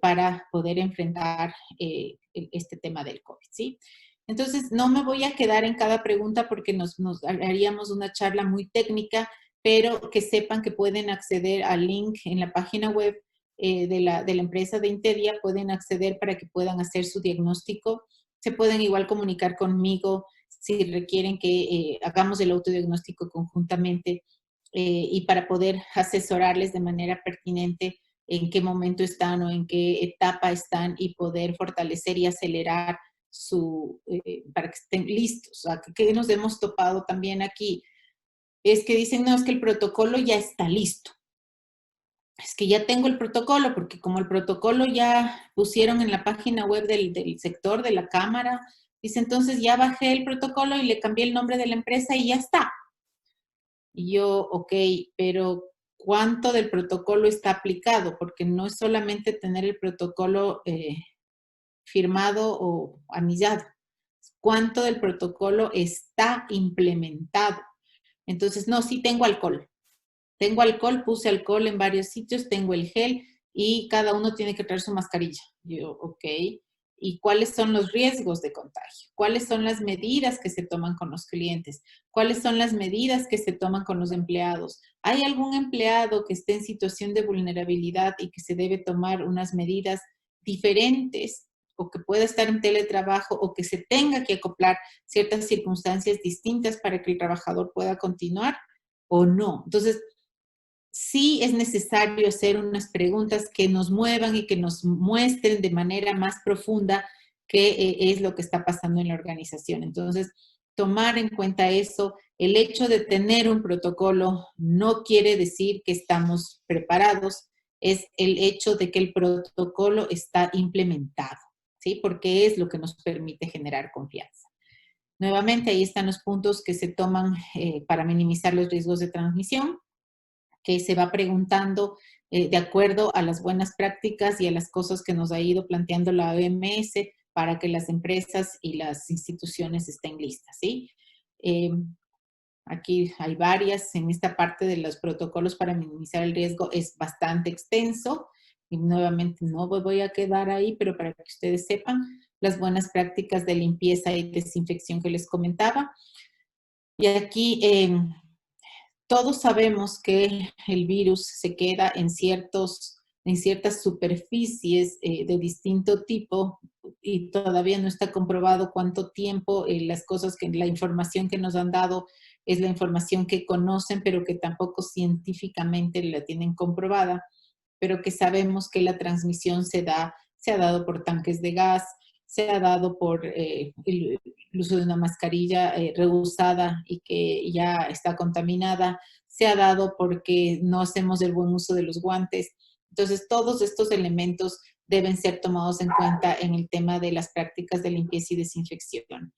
para poder enfrentar este tema del COVID, ¿sí? Entonces, no me voy a quedar en cada pregunta porque nos haríamos una charla muy técnica, pero que sepan que pueden acceder al link en la página web de la empresa de Intedia, pueden acceder para que puedan hacer su diagnóstico. Se pueden igual comunicar conmigo si requieren que hagamos el autodiagnóstico conjuntamente y para poder asesorarles de manera pertinente en qué momento están o en qué etapa están y poder fortalecer y acelerar para que estén listos. O sea, que nos hemos topado también aquí es que dicen, no, es que el protocolo ya está listo. Es que ya tengo el protocolo, porque como el protocolo ya pusieron en la página web del sector, de la cámara, dice, entonces ya bajé el protocolo y le cambié el nombre de la empresa y ya está. Y yo, ok, pero ¿cuánto del protocolo está aplicado? Porque no es solamente tener el protocolo firmado o anillado. ¿Cuánto del protocolo está implementado? Entonces, no, sí tengo alcohol. Tengo alcohol, puse alcohol en varios sitios, tengo el gel y cada uno tiene que traer su mascarilla. Yo, ok. ¿Y cuáles son los riesgos de contagio? ¿Cuáles son las medidas que se toman con los clientes? ¿Cuáles son las medidas que se toman con los empleados? ¿Hay algún empleado que esté en situación de vulnerabilidad y que se debe tomar unas medidas diferentes o que pueda estar en teletrabajo o que se tenga que acoplar ciertas circunstancias distintas para que el trabajador pueda continuar o no? Entonces, sí es necesario hacer unas preguntas que nos muevan y que nos muestren de manera más profunda qué es lo que está pasando en la organización. Entonces, tomar en cuenta eso. El hecho de tener un protocolo no quiere decir que estamos preparados, es el hecho de que el protocolo está implementado, ¿sí? Porque es lo que nos permite generar confianza. Nuevamente, ahí están los puntos que se toman para minimizar los riesgos de transmisión, que se va preguntando de acuerdo a las buenas prácticas y a las cosas que nos ha ido planteando la OMS para que las empresas y las instituciones estén listas, ¿sí? Aquí hay varias. En esta parte de los protocolos para minimizar el riesgo es bastante extenso. Y nuevamente no voy a quedar ahí, pero para que ustedes sepan las buenas prácticas de limpieza y desinfección que les comentaba. Y aquí todos sabemos que el virus se queda en ciertas superficies de distinto tipo y todavía no está comprobado cuánto tiempo la información que nos han dado es la información que conocen, pero que tampoco científicamente la tienen comprobada, pero que sabemos que la transmisión se ha dado por tanques de gas, se ha dado por el uso de una mascarilla reusada y que ya está contaminada, se ha dado porque no hacemos el buen uso de los guantes. Entonces, todos estos elementos deben ser tomados en cuenta en el tema de las prácticas de limpieza y desinfección.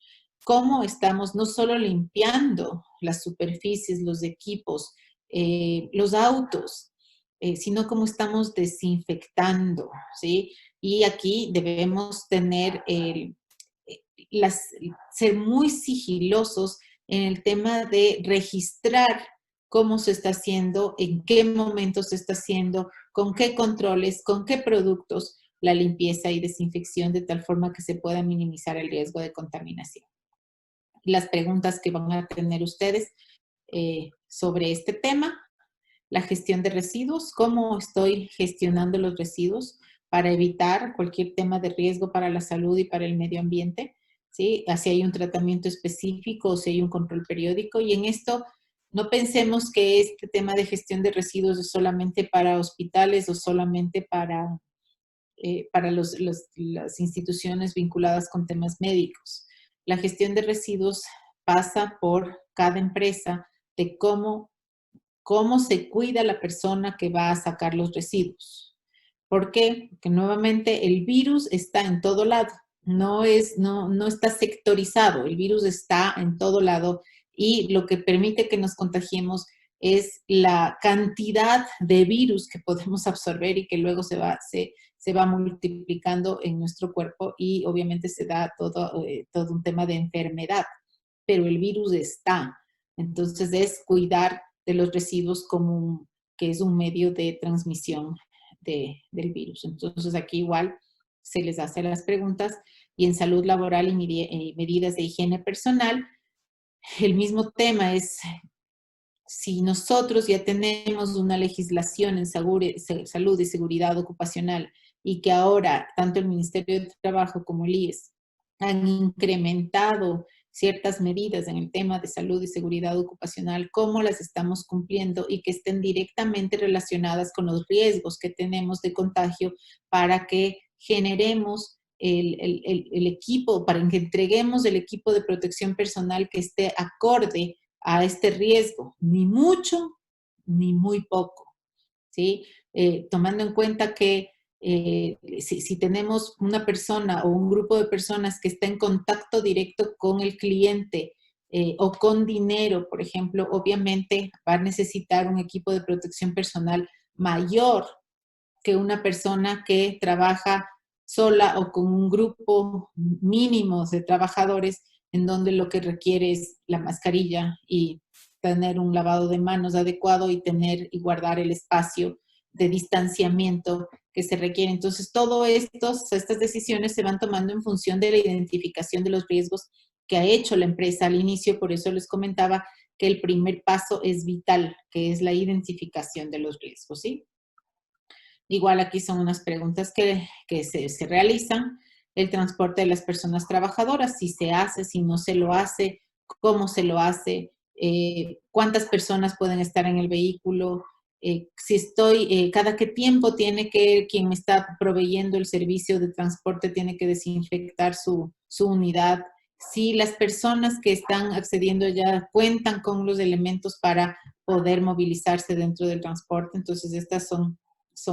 Cómo estamos no solo limpiando las superficies, los equipos, los autos, sino cómo estamos desinfectando, ¿sí? Y aquí debemos tener ser muy sigilosos en el tema de registrar cómo se está haciendo, en qué momento se está haciendo, con qué controles, con qué productos la limpieza y desinfección de tal forma que se pueda minimizar el riesgo de contaminación. Las preguntas que van a tener ustedes sobre este tema: la gestión de residuos, cómo estoy gestionando los residuos para evitar cualquier tema de riesgo para la salud y para el medio ambiente, ¿sí? Si hay un tratamiento específico o si hay un control periódico. Y en esto no pensemos que este tema de gestión de residuos es solamente para hospitales o solamente para las instituciones vinculadas con temas médicos. La gestión de residuos pasa por cada empresa de cómo se cuida la persona que va a sacar los residuos. ¿Por qué? Porque nuevamente el virus está en todo lado, no está sectorizado, el virus está en todo lado y lo que permite que nos contagiemos es la cantidad de virus que podemos absorber y que luego se va multiplicando en nuestro cuerpo y obviamente se da todo un tema de enfermedad, pero el virus está. Entonces es cuidar de los residuos que es un medio de transmisión del virus. Entonces aquí igual se les hace las preguntas. Y en salud laboral y medidas de higiene personal, el mismo tema es: si nosotros ya tenemos una legislación en salud y seguridad ocupacional y que ahora tanto el Ministerio de Trabajo como el IES han incrementado ciertas medidas en el tema de salud y seguridad ocupacional, cómo las estamos cumpliendo y que estén directamente relacionadas con los riesgos que tenemos de contagio para que generemos el equipo, para que entreguemos el equipo de protección personal que esté acorde a este riesgo, ni mucho ni muy poco, ¿sí? Tomando en cuenta que si tenemos una persona o un grupo de personas que está en contacto directo con el cliente o con dinero, por ejemplo, obviamente va a necesitar un equipo de protección personal mayor que una persona que trabaja sola o con un grupo mínimo de trabajadores en donde lo que requiere es la mascarilla y tener un lavado de manos adecuado y tener y guardar el espacio de distanciamiento que se requiere. Entonces, estas decisiones se van tomando en función de la identificación de los riesgos que ha hecho la empresa al inicio. Por eso les comentaba que el primer paso es vital, que es la identificación de los riesgos, ¿sí? Igual aquí son unas preguntas que se realizan. El transporte de las personas trabajadoras, si se hace, si no se lo hace, cómo se lo hace, cuántas personas pueden estar en el vehículo, cada qué tiempo tiene que quien me está proveyendo el servicio de transporte tiene que desinfectar su unidad. Si las personas que están accediendo ya cuentan con los elementos para poder movilizarse dentro del transporte. Entonces, estas son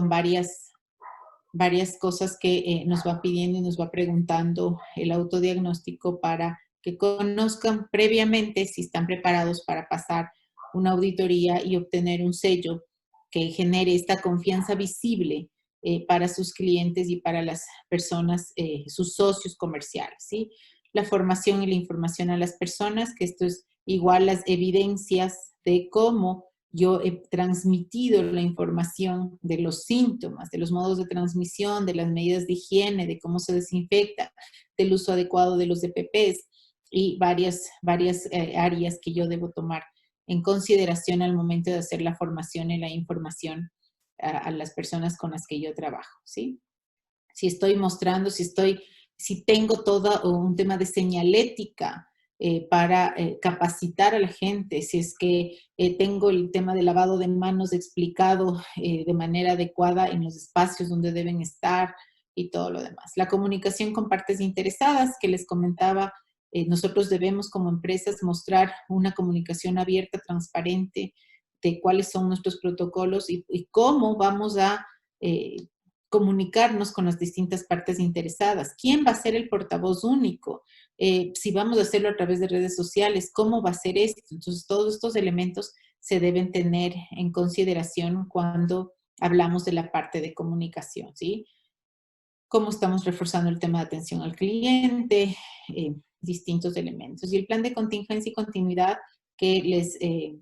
varias cosas que nos va pidiendo y nos va preguntando el autodiagnóstico para que conozcan previamente si están preparados para pasar una auditoría y obtener un sello que genere esta confianza visible para sus clientes y para las personas, sus socios comerciales, ¿sí? La formación y la información a las personas, que esto es igual las evidencias de cómo yo he transmitido la información de los síntomas, de los modos de transmisión, de las medidas de higiene, de cómo se desinfecta, del uso adecuado de los EPPs y varias áreas que yo debo tomar en consideración al momento de hacer la formación y la información a las personas con las que yo trabajo, ¿sí? Si estoy mostrando, si tengo todo un tema de señalética para capacitar a la gente, si es que tengo el tema de lavado de manos explicado de manera adecuada en los espacios donde deben estar y todo lo demás. La comunicación con partes interesadas que les comentaba, nosotros debemos como empresas mostrar una comunicación abierta, transparente, de cuáles son nuestros protocolos y cómo vamos a comunicarnos con las distintas partes interesadas. ¿Quién va a ser el portavoz único? Si vamos a hacerlo a través de redes sociales, ¿cómo va a ser esto? Entonces, todos estos elementos se deben tener en consideración cuando hablamos de la parte de comunicación, ¿sí? Cómo estamos reforzando el tema de atención al cliente, distintos elementos. Y el plan de contingencia y continuidad que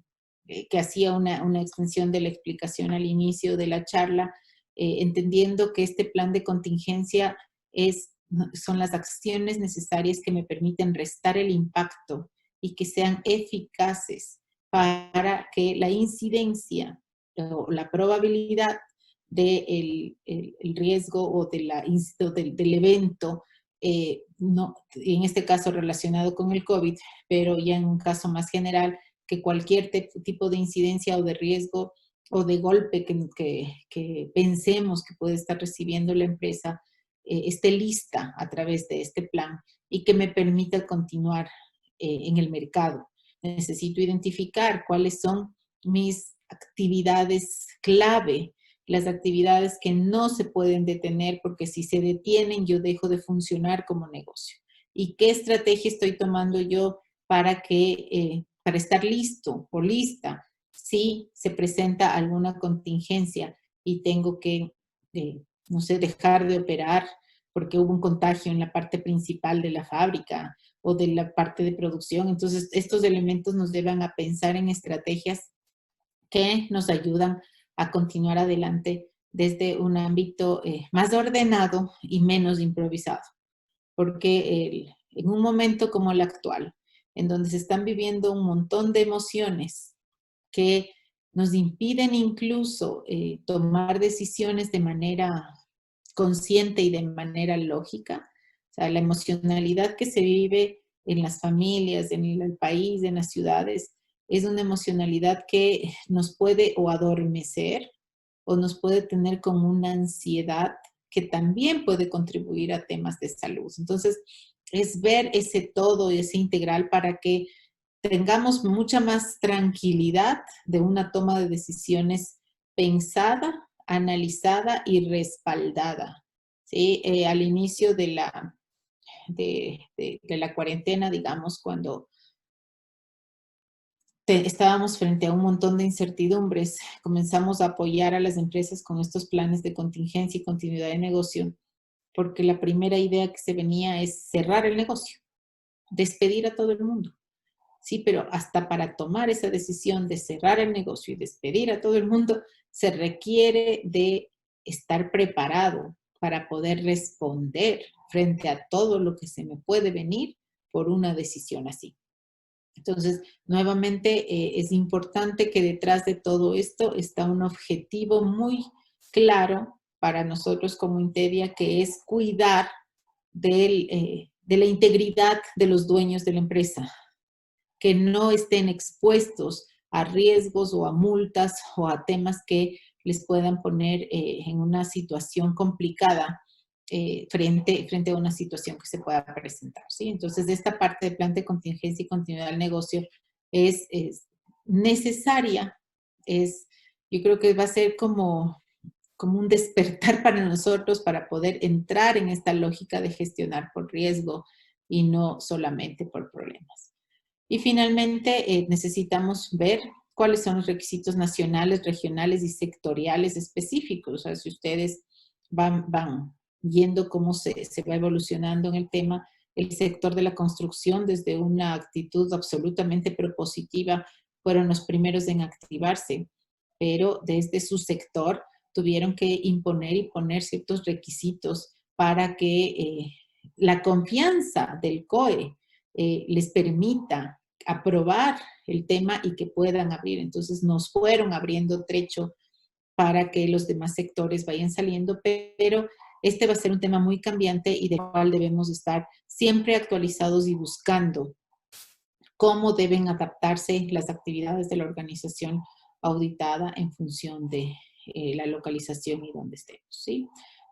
hacía una extensión de la explicación al inicio de la charla, entendiendo que este plan de contingencia son las acciones necesarias que me permiten restar el impacto y que sean eficaces para que la incidencia o la probabilidad del riesgo o del evento, no, en este caso relacionado con el COVID, pero ya en un caso más general, que cualquier tipo de incidencia o de riesgo o de golpe que pensemos que puede estar recibiendo la empresa, esté lista a través de este plan y que me permita continuar en el mercado. Necesito identificar cuáles son mis actividades clave, las actividades que no se pueden detener, porque si se detienen yo dejo de funcionar como negocio. ¿Y qué estrategia estoy tomando yo para estar listo o lista si se presenta alguna contingencia y tengo que, no sé, dejar de operar porque hubo un contagio en la parte principal de la fábrica o de la parte de producción? Entonces, estos elementos nos llevan a pensar en estrategias que nos ayudan a continuar adelante desde un ámbito más ordenado y menos improvisado. Porque en un momento como el actual, en donde se están viviendo un montón de emociones que nos impiden incluso tomar decisiones de manera consciente y de manera lógica, o sea, la emocionalidad que se vive en las familias, en el país, en las ciudades, es una emocionalidad que nos puede o adormecer o nos puede tener como una ansiedad que también puede contribuir a temas de salud. Entonces, es ver ese todo y ese integral para que tengamos mucha más tranquilidad de una toma de decisiones pensada, analizada y respaldada. ¿Sí? Al inicio de la cuarentena, digamos, cuando estábamos frente a un montón de incertidumbres, comenzamos a apoyar a las empresas con estos planes de contingencia y continuidad de negocio. porque la primera idea que se venía es cerrar el negocio, despedir a todo el mundo. Sí, pero hasta para tomar esa decisión de cerrar el negocio y despedir a todo el mundo, se requiere de estar preparado para poder responder frente a todo lo que se me puede venir por una decisión así. Entonces, nuevamente, es importante que detrás de todo esto está un objetivo muy claro para nosotros como Intedia, que es cuidar de la integridad de los dueños de la empresa, que no estén expuestos a riesgos o a multas o a temas que les puedan poner en una situación complicada frente a una situación que se pueda presentar, ¿sí? Entonces, esta parte de plan de contingencia y continuidad del negocio es necesaria. Yo creo que va a ser como un despertar para nosotros para poder entrar en esta lógica de gestionar por riesgo y no solamente por problemas. Y finalmente, necesitamos ver cuáles son los requisitos nacionales, regionales y sectoriales específicos. O sea, si ustedes van viendo cómo se va evolucionando en el tema, el sector de la construcción, desde una actitud absolutamente propositiva, fueron los primeros en activarse, pero desde su sector tuvieron que imponer y poner ciertos requisitos para que la confianza del COE les permita aprobar el tema y que puedan abrir. Entonces nos fueron abriendo trecho para que los demás sectores vayan saliendo, pero este va a ser un tema muy cambiante y del cual debemos estar siempre actualizados y buscando cómo deben adaptarse las actividades de la organización auditada en función de la localización y dónde estemos, ¿sí?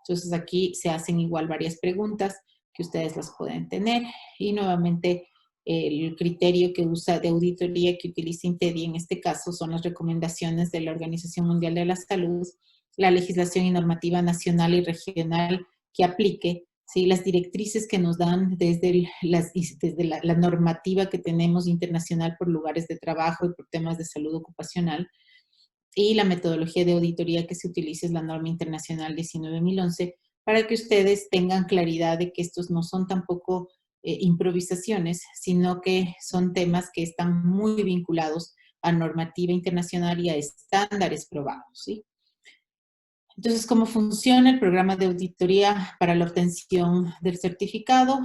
Entonces aquí se hacen igual varias preguntas que ustedes las pueden tener y nuevamente el criterio que usa de auditoría que utiliza Intedia en este caso son las recomendaciones de la Organización Mundial de la Salud, la legislación y normativa nacional y regional que aplique, ¿sí? Las directrices que nos dan desde la normativa que tenemos internacional por lugares de trabajo y por temas de salud ocupacional, y la metodología de auditoría que se utiliza es la norma internacional 19011, para que ustedes tengan claridad de que estos no son tampoco improvisaciones, sino que son temas que están muy vinculados a normativa internacional y a estándares probados, ¿sí? Entonces, ¿cómo funciona el programa de auditoría para la obtención del certificado?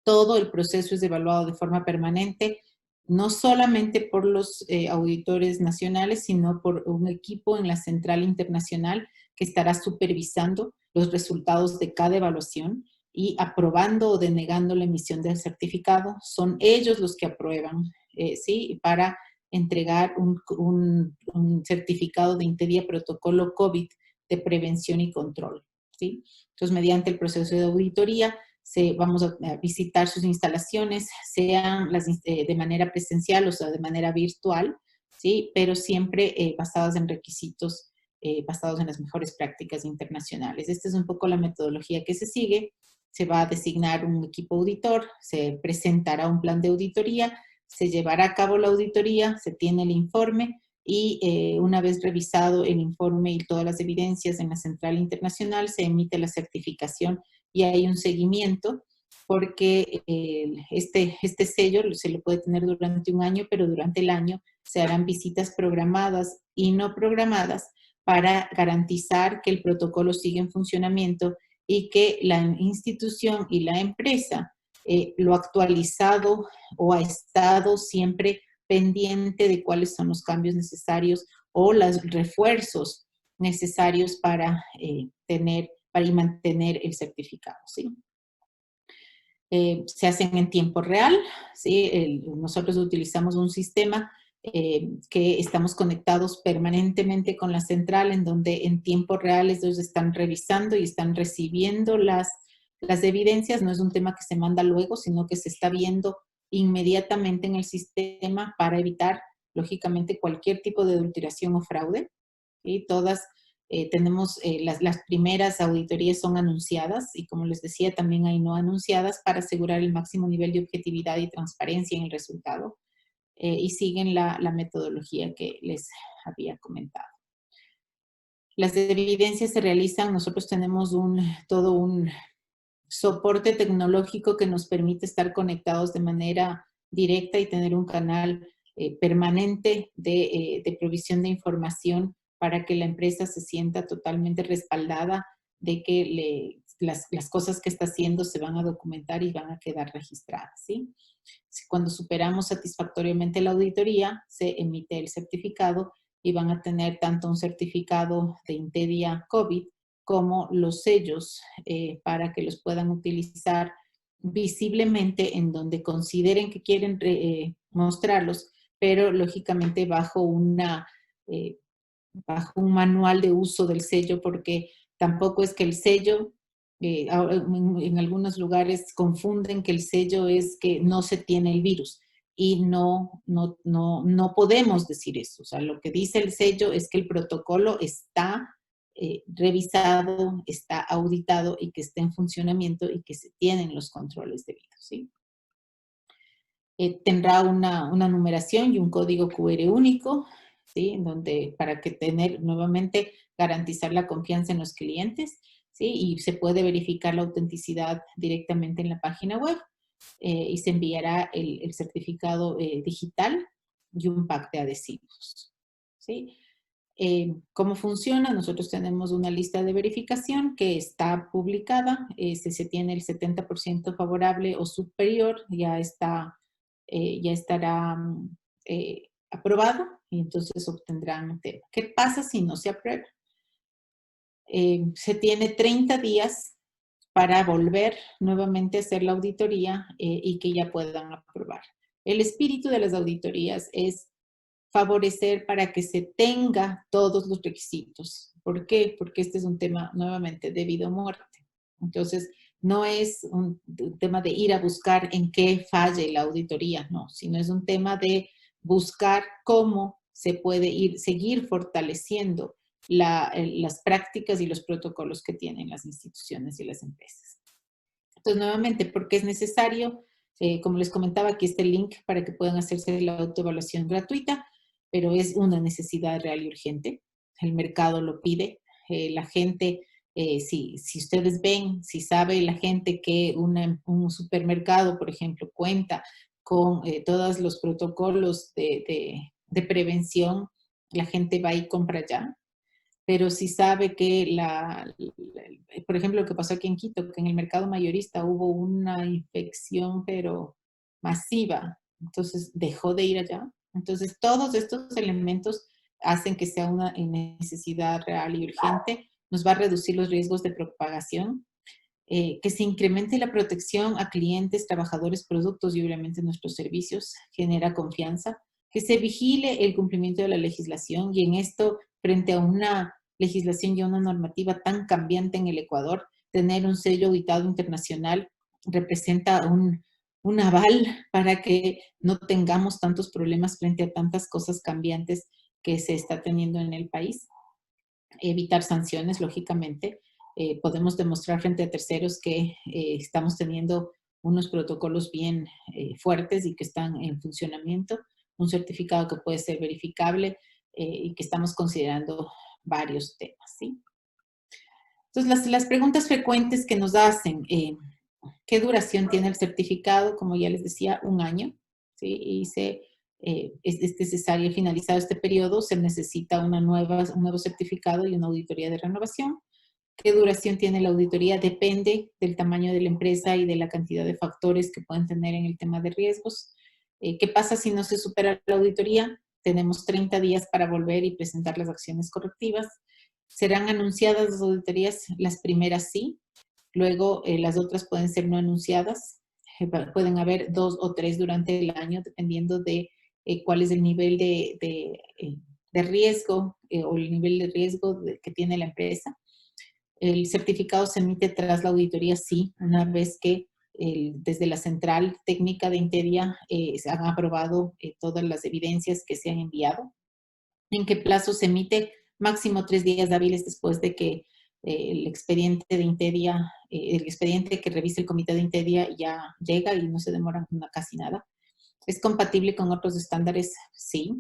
Todo el proceso es evaluado de forma permanente, no solamente por los auditores nacionales, sino por un equipo en la central internacional que estará supervisando los resultados de cada evaluación y aprobando o denegando la emisión del certificado. Son ellos los que aprueban, ¿sí? Para entregar un certificado de Intedia Protocolo COVID de prevención y control, ¿sí? Entonces, mediante el proceso de auditoría, vamos a visitar sus instalaciones, sean de manera presencial o sea, de manera virtual, ¿sí? Pero siempre basadas en requisitos, basados en las mejores prácticas internacionales. Esta es un poco la metodología que se sigue. Se va a designar un equipo auditor, se presentará un plan de auditoría, se llevará a cabo la auditoría, se tiene el informe y una vez revisado el informe y todas las evidencias en la central internacional, se emite la certificación y hay un seguimiento porque este sello se lo puede tener durante un año, pero durante el año se harán visitas programadas y no programadas para garantizar que el protocolo sigue en funcionamiento y que la institución y la empresa lo actualizado o ha estado siempre pendiente de cuáles son los cambios necesarios o los refuerzos necesarios para y mantener el certificado, ¿sí? Se hacen en tiempo real, ¿sí? Nosotros utilizamos un sistema que estamos conectados permanentemente con la central, en donde en tiempo real ellos están revisando y están recibiendo las evidencias. No es un tema que se manda luego, sino que se está viendo inmediatamente en el sistema para evitar, lógicamente, cualquier tipo de adulteración o fraude. ¿Sí? Todas tenemos, las primeras auditorías son anunciadas y como les decía, también hay no anunciadas para asegurar el máximo nivel de objetividad y transparencia en el resultado y siguen la metodología que les había comentado. Las evidencias se realizan, nosotros tenemos todo un soporte tecnológico que nos permite estar conectados de manera directa y tener un canal permanente de provisión de información para que la empresa se sienta totalmente respaldada de que las cosas que está haciendo se van a documentar y van a quedar registradas, ¿sí? Cuando superamos satisfactoriamente la auditoría, se emite el certificado y van a tener tanto un certificado de Intedia COVID como los sellos para que los puedan utilizar visiblemente en donde consideren que quieren mostrarlos, pero lógicamente bajo un manual de uso del sello, porque tampoco es que el sello, en algunos lugares confunden que el sello es que no se tiene el virus. Y no podemos decir eso. O sea, lo que dice el sello es que el protocolo está revisado, está auditado y que está en funcionamiento y que se tienen los controles debidos, ¿sí? Tendrá una numeración y un código QR único, ¿sí? En donde, para que tener, nuevamente, garantizar la confianza en los clientes, ¿sí? Y se puede verificar la autenticidad directamente en la página web y se enviará el certificado digital y un pack de adhesivos, ¿sí? ¿Cómo funciona? Nosotros tenemos una lista de verificación que está publicada. Si se tiene el 70% favorable o superior, ya estará aprobado y entonces obtendrán tema. ¿Qué pasa si no se aprueba? Se tiene 30 días para volver nuevamente a hacer la auditoría y que ya puedan aprobar. El espíritu de las auditorías es favorecer para que se tenga todos los requisitos. ¿Por qué? Porque este es un tema, nuevamente, de vida o muerte. Entonces, no es un tema de ir a buscar en qué falle la auditoría, no, sino es un tema de buscar cómo se puede seguir fortaleciendo las prácticas y los protocolos que tienen las instituciones y las empresas. Entonces, nuevamente, ¿por qué es necesario? Como les comentaba, aquí está el link para que puedan hacerse la autoevaluación gratuita, pero es una necesidad real y urgente. El mercado lo pide. La gente, si ustedes ven, si sabe la gente que un supermercado, por ejemplo, cuenta con todos los protocolos de prevención, la gente va y compra ya. Pero si sabe que por ejemplo, lo que pasó aquí en Quito, que en el mercado mayorista hubo una infección, pero masiva, entonces dejó de ir allá. Entonces, todos estos elementos hacen que sea una necesidad real y urgente. Nos va a reducir los riesgos de propagación, que se incremente la protección a clientes, trabajadores, productos y obviamente nuestros servicios, genera confianza, que se vigile el cumplimiento de la legislación y en esto, frente a una legislación y una normativa tan cambiante en el Ecuador, tener un sello auditado internacional representa un aval para que no tengamos tantos problemas frente a tantas cosas cambiantes que se está teniendo en el país. Evitar sanciones, lógicamente. Podemos demostrar frente a terceros que estamos teniendo unos protocolos bien fuertes y que están en funcionamiento. Un certificado que puede ser verificable y que estamos considerando varios temas, ¿sí? Entonces, las preguntas frecuentes que nos hacen, ¿qué duración tiene el certificado? Como ya les decía, 1 año, ¿sí? Y es necesario finalizar este periodo, se necesita un nuevo certificado y una auditoría de renovación. ¿Qué duración tiene la auditoría? Depende del tamaño de la empresa y de la cantidad de factores que pueden tener en el tema de riesgos. ¿Qué pasa si no se supera la auditoría? Tenemos 30 días para volver y presentar las acciones correctivas. ¿Serán anunciadas las auditorías? Las primeras sí. Luego, las otras pueden ser no anunciadas. Pueden haber 2 o 3 durante el año, dependiendo de cuál es el nivel de riesgo o el nivel de riesgo que tiene la empresa. El certificado se emite tras la auditoría, sí, una vez que desde la central técnica de Intedia se han aprobado todas las evidencias que se han enviado. ¿En qué plazo se emite? Máximo 3 días hábiles después de que el expediente de Intedia, el expediente que revisa el comité de Intedia ya llega y no se demora casi nada. ¿Es compatible con otros estándares? Sí.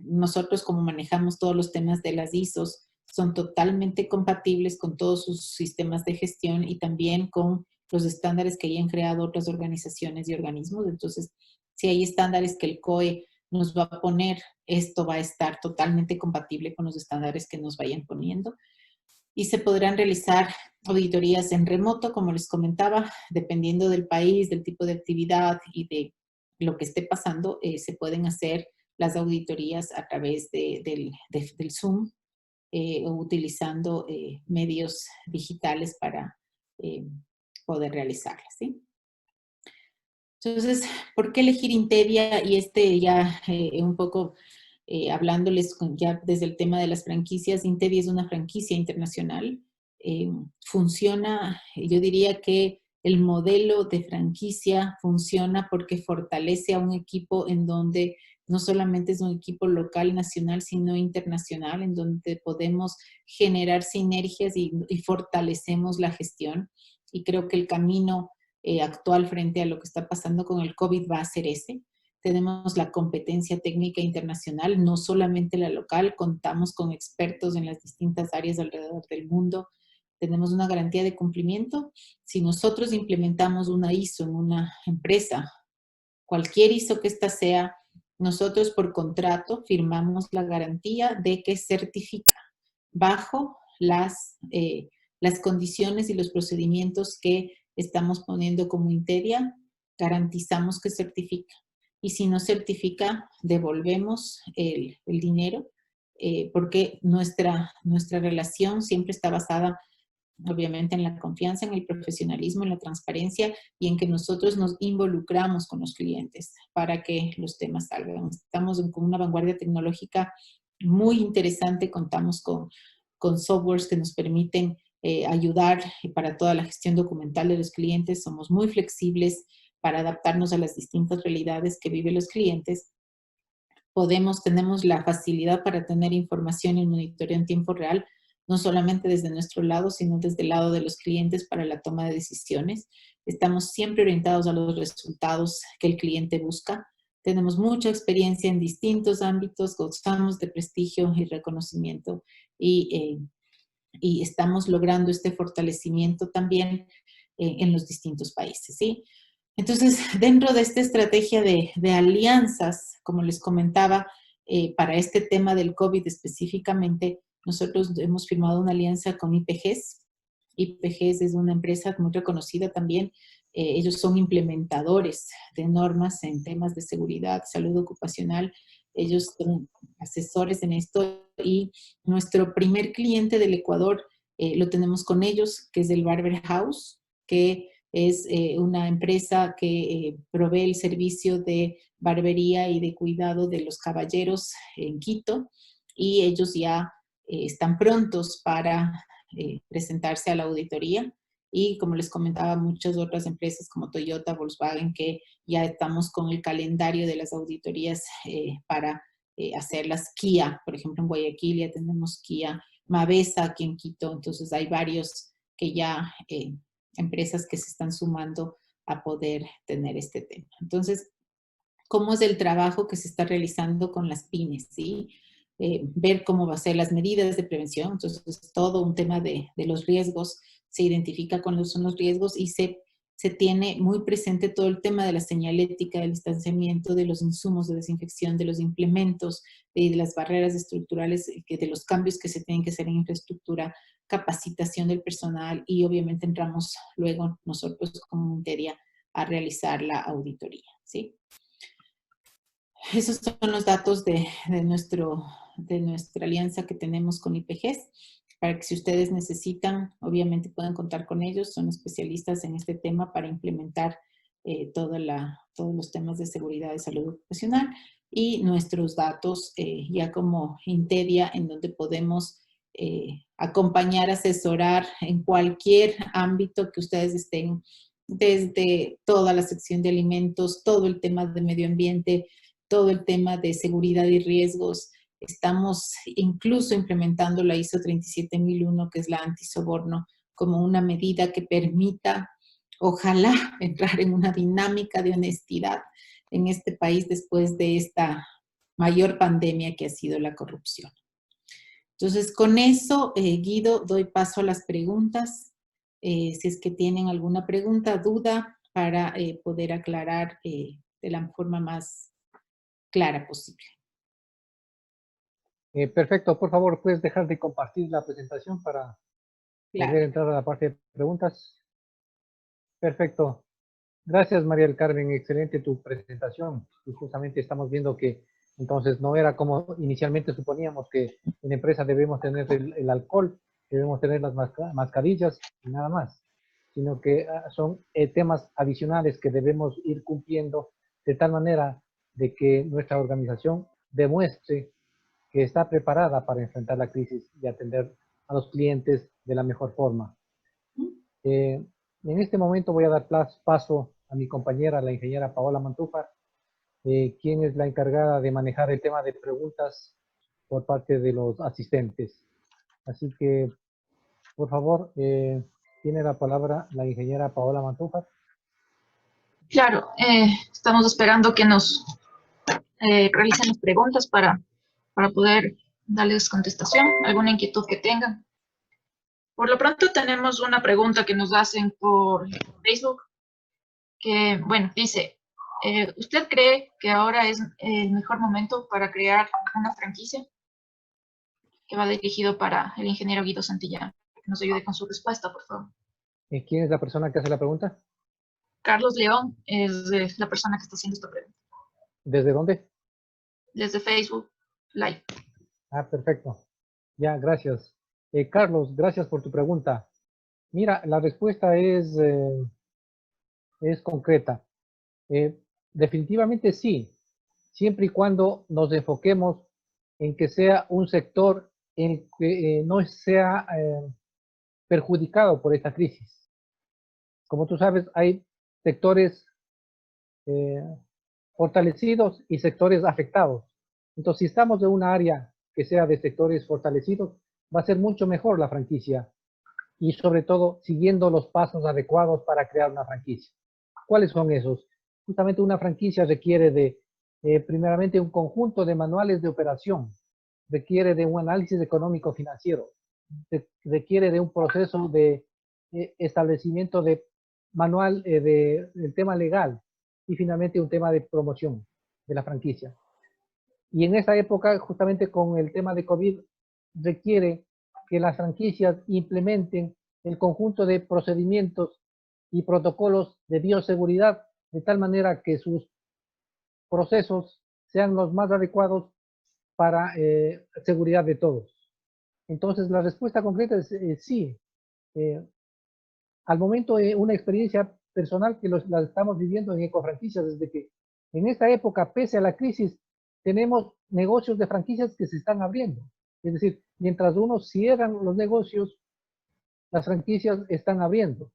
Nosotros, como manejamos todos los temas de las ISOs, son totalmente compatibles con todos sus sistemas de gestión y también con los estándares que hayan creado otras organizaciones y organismos. Entonces, si hay estándares que el COE nos va a poner, esto va a estar totalmente compatible con los estándares que nos vayan poniendo. Y se podrán realizar auditorías en remoto, como les comentaba, dependiendo del país, del tipo de actividad y de lo que esté pasando, se pueden hacer las auditorías a través del Zoom o utilizando medios digitales para poder realizarlas, ¿sí? Entonces, ¿por qué elegir Intedia? Y ya un poco hablándoles ya desde el tema de las franquicias. Intedia es una franquicia internacional. Funciona, yo diría que el modelo de franquicia funciona porque fortalece a un equipo en donde no solamente es un equipo local, nacional, sino internacional, en donde podemos generar sinergias y fortalecemos la gestión. Y creo que el camino actual frente a lo que está pasando con el COVID va a ser ese. Tenemos la competencia técnica internacional, no solamente la local, contamos con expertos en las distintas áreas alrededor del mundo. Tenemos una garantía de cumplimiento. Si nosotros implementamos una ISO en una empresa, cualquier ISO que ésta sea, nosotros por contrato firmamos la garantía de que certifica bajo las condiciones y los procedimientos que estamos poniendo como Intedia, garantizamos que certifica. Y si no certifica, devolvemos el dinero, porque nuestra relación siempre está basada, obviamente, en la confianza, en el profesionalismo, en la transparencia y en que nosotros nos involucramos con los clientes para que los temas salgan. Estamos con una vanguardia tecnológica muy interesante, contamos con softwares que nos permiten ayudar para toda la gestión documental de los clientes. Somos muy flexibles para adaptarnos a las distintas realidades que viven los clientes. Tenemos la facilidad para tener información y monitoreo en tiempo real, no solamente desde nuestro lado, sino desde el lado de los clientes para la toma de decisiones. Estamos siempre orientados a los resultados que el cliente busca. Tenemos mucha experiencia en distintos ámbitos, gozamos de prestigio y reconocimiento y estamos logrando este fortalecimiento también en los distintos países, ¿sí? Entonces, dentro de esta estrategia de alianzas, como les comentaba, para este tema del COVID específicamente, nosotros hemos firmado una alianza con IPGES. IPGES es una empresa muy reconocida también. Ellos son implementadores de normas en temas de seguridad, salud ocupacional. Ellos son asesores en esto y nuestro primer cliente del Ecuador lo tenemos con ellos, que es el Barber House, que es una empresa que provee el servicio de barbería y de cuidado de los caballeros en Quito, y ellos ya están prontos para presentarse a la auditoría. Y como les comentaba, muchas otras empresas como Toyota, Volkswagen, que ya estamos con el calendario de las auditorías para hacerlas. Kia, por ejemplo, en Guayaquil ya tenemos Kia, Mavesa aquí en Quito. Entonces hay varios que ya, empresas que se están sumando a poder tener este tema. Entonces, ¿cómo es el trabajo que se está realizando con las pymes? ¿Sí? Ver cómo va a ser las medidas de prevención. Entonces, es todo un tema de los riesgos. Se identifica cuáles son los riesgos y se tiene muy presente todo el tema de la señalética, del distanciamiento, de los insumos de desinfección, de los implementos, de las barreras estructurales, de los cambios que se tienen que hacer en infraestructura, capacitación del personal y obviamente entramos luego nosotros como Intedia a realizar la auditoría, ¿sí? Esos son los datos de nuestra alianza que tenemos con IPGES, para que si ustedes necesitan, obviamente pueden contar con ellos. Son especialistas en este tema para implementar todos los temas de seguridad y salud ocupacional, y nuestros datos ya como Intedia, en donde podemos acompañar, asesorar en cualquier ámbito que ustedes estén, desde toda la sección de alimentos, todo el tema de medio ambiente, todo el tema de seguridad y riesgos. Estamos incluso implementando la ISO 37001, que es la antisoborno, como una medida que permita, ojalá, entrar en una dinámica de honestidad en este país después de esta mayor pandemia que ha sido la corrupción. Entonces, con eso, Guido, doy paso a las preguntas. Si es que tienen alguna pregunta, duda, para poder aclarar de la forma más clara posible. Perfecto, por favor, puedes dejar de compartir la presentación para Claro. poder entrar a la parte de preguntas. Perfecto. Gracias, María del Carmen. Excelente tu presentación. Y justamente estamos viendo que entonces no era como inicialmente suponíamos, que en empresa debemos tener el alcohol, debemos tener las mascarillas y nada más, sino que son temas adicionales que debemos ir cumpliendo de tal manera de que nuestra organización demuestre que está preparada para enfrentar la crisis y atender a los clientes de la mejor forma. En este momento voy a dar paso a mi compañera, la ingeniera Paola Mantúfar, quien es la encargada de manejar el tema de preguntas por parte de los asistentes. Así que, por favor, tiene la palabra la ingeniera Paola Mantúfar. Claro, estamos esperando que nos realicen las preguntas para poder darles contestación, alguna inquietud que tengan. Por lo pronto tenemos una pregunta que nos hacen por Facebook, que, bueno, dice, ¿usted cree que ahora es el mejor momento para crear una franquicia? Que va dirigido para el ingeniero Guido Santillán. Que nos ayude con su respuesta, por favor. ¿Quién es la persona que hace la pregunta? Carlos León es la persona que está haciendo esta pregunta. ¿Desde dónde? Desde Facebook Live. Ah, perfecto. Ya, gracias. Carlos, gracias por tu pregunta. Mira, la respuesta es concreta. Definitivamente sí, siempre y cuando nos enfoquemos en que sea un sector en que no sea perjudicado por esta crisis. Como tú sabes, hay sectores fortalecidos y sectores afectados. Entonces, si estamos en una área que sea de sectores fortalecidos, va a ser mucho mejor la franquicia y sobre todo siguiendo los pasos adecuados para crear una franquicia. ¿Cuáles son esos? Justamente una franquicia requiere de, primeramente, un conjunto de manuales de operación, requiere de un análisis económico financiero, requiere de un proceso de establecimiento de manual del tema legal y finalmente un tema de promoción de la franquicia. Y en esa época, justamente con el tema de COVID, requiere que las franquicias implementen el conjunto de procedimientos y protocolos de bioseguridad de tal manera que sus procesos sean los más adecuados para seguridad de todos. Entonces, la respuesta concreta es sí. Al momento, una experiencia personal que la estamos viviendo en Ecofranquicias, desde que en esta época, pese a la crisis, tenemos negocios de franquicias que se están abriendo. Es decir, mientras unos cierran los negocios, las franquicias están abriendo.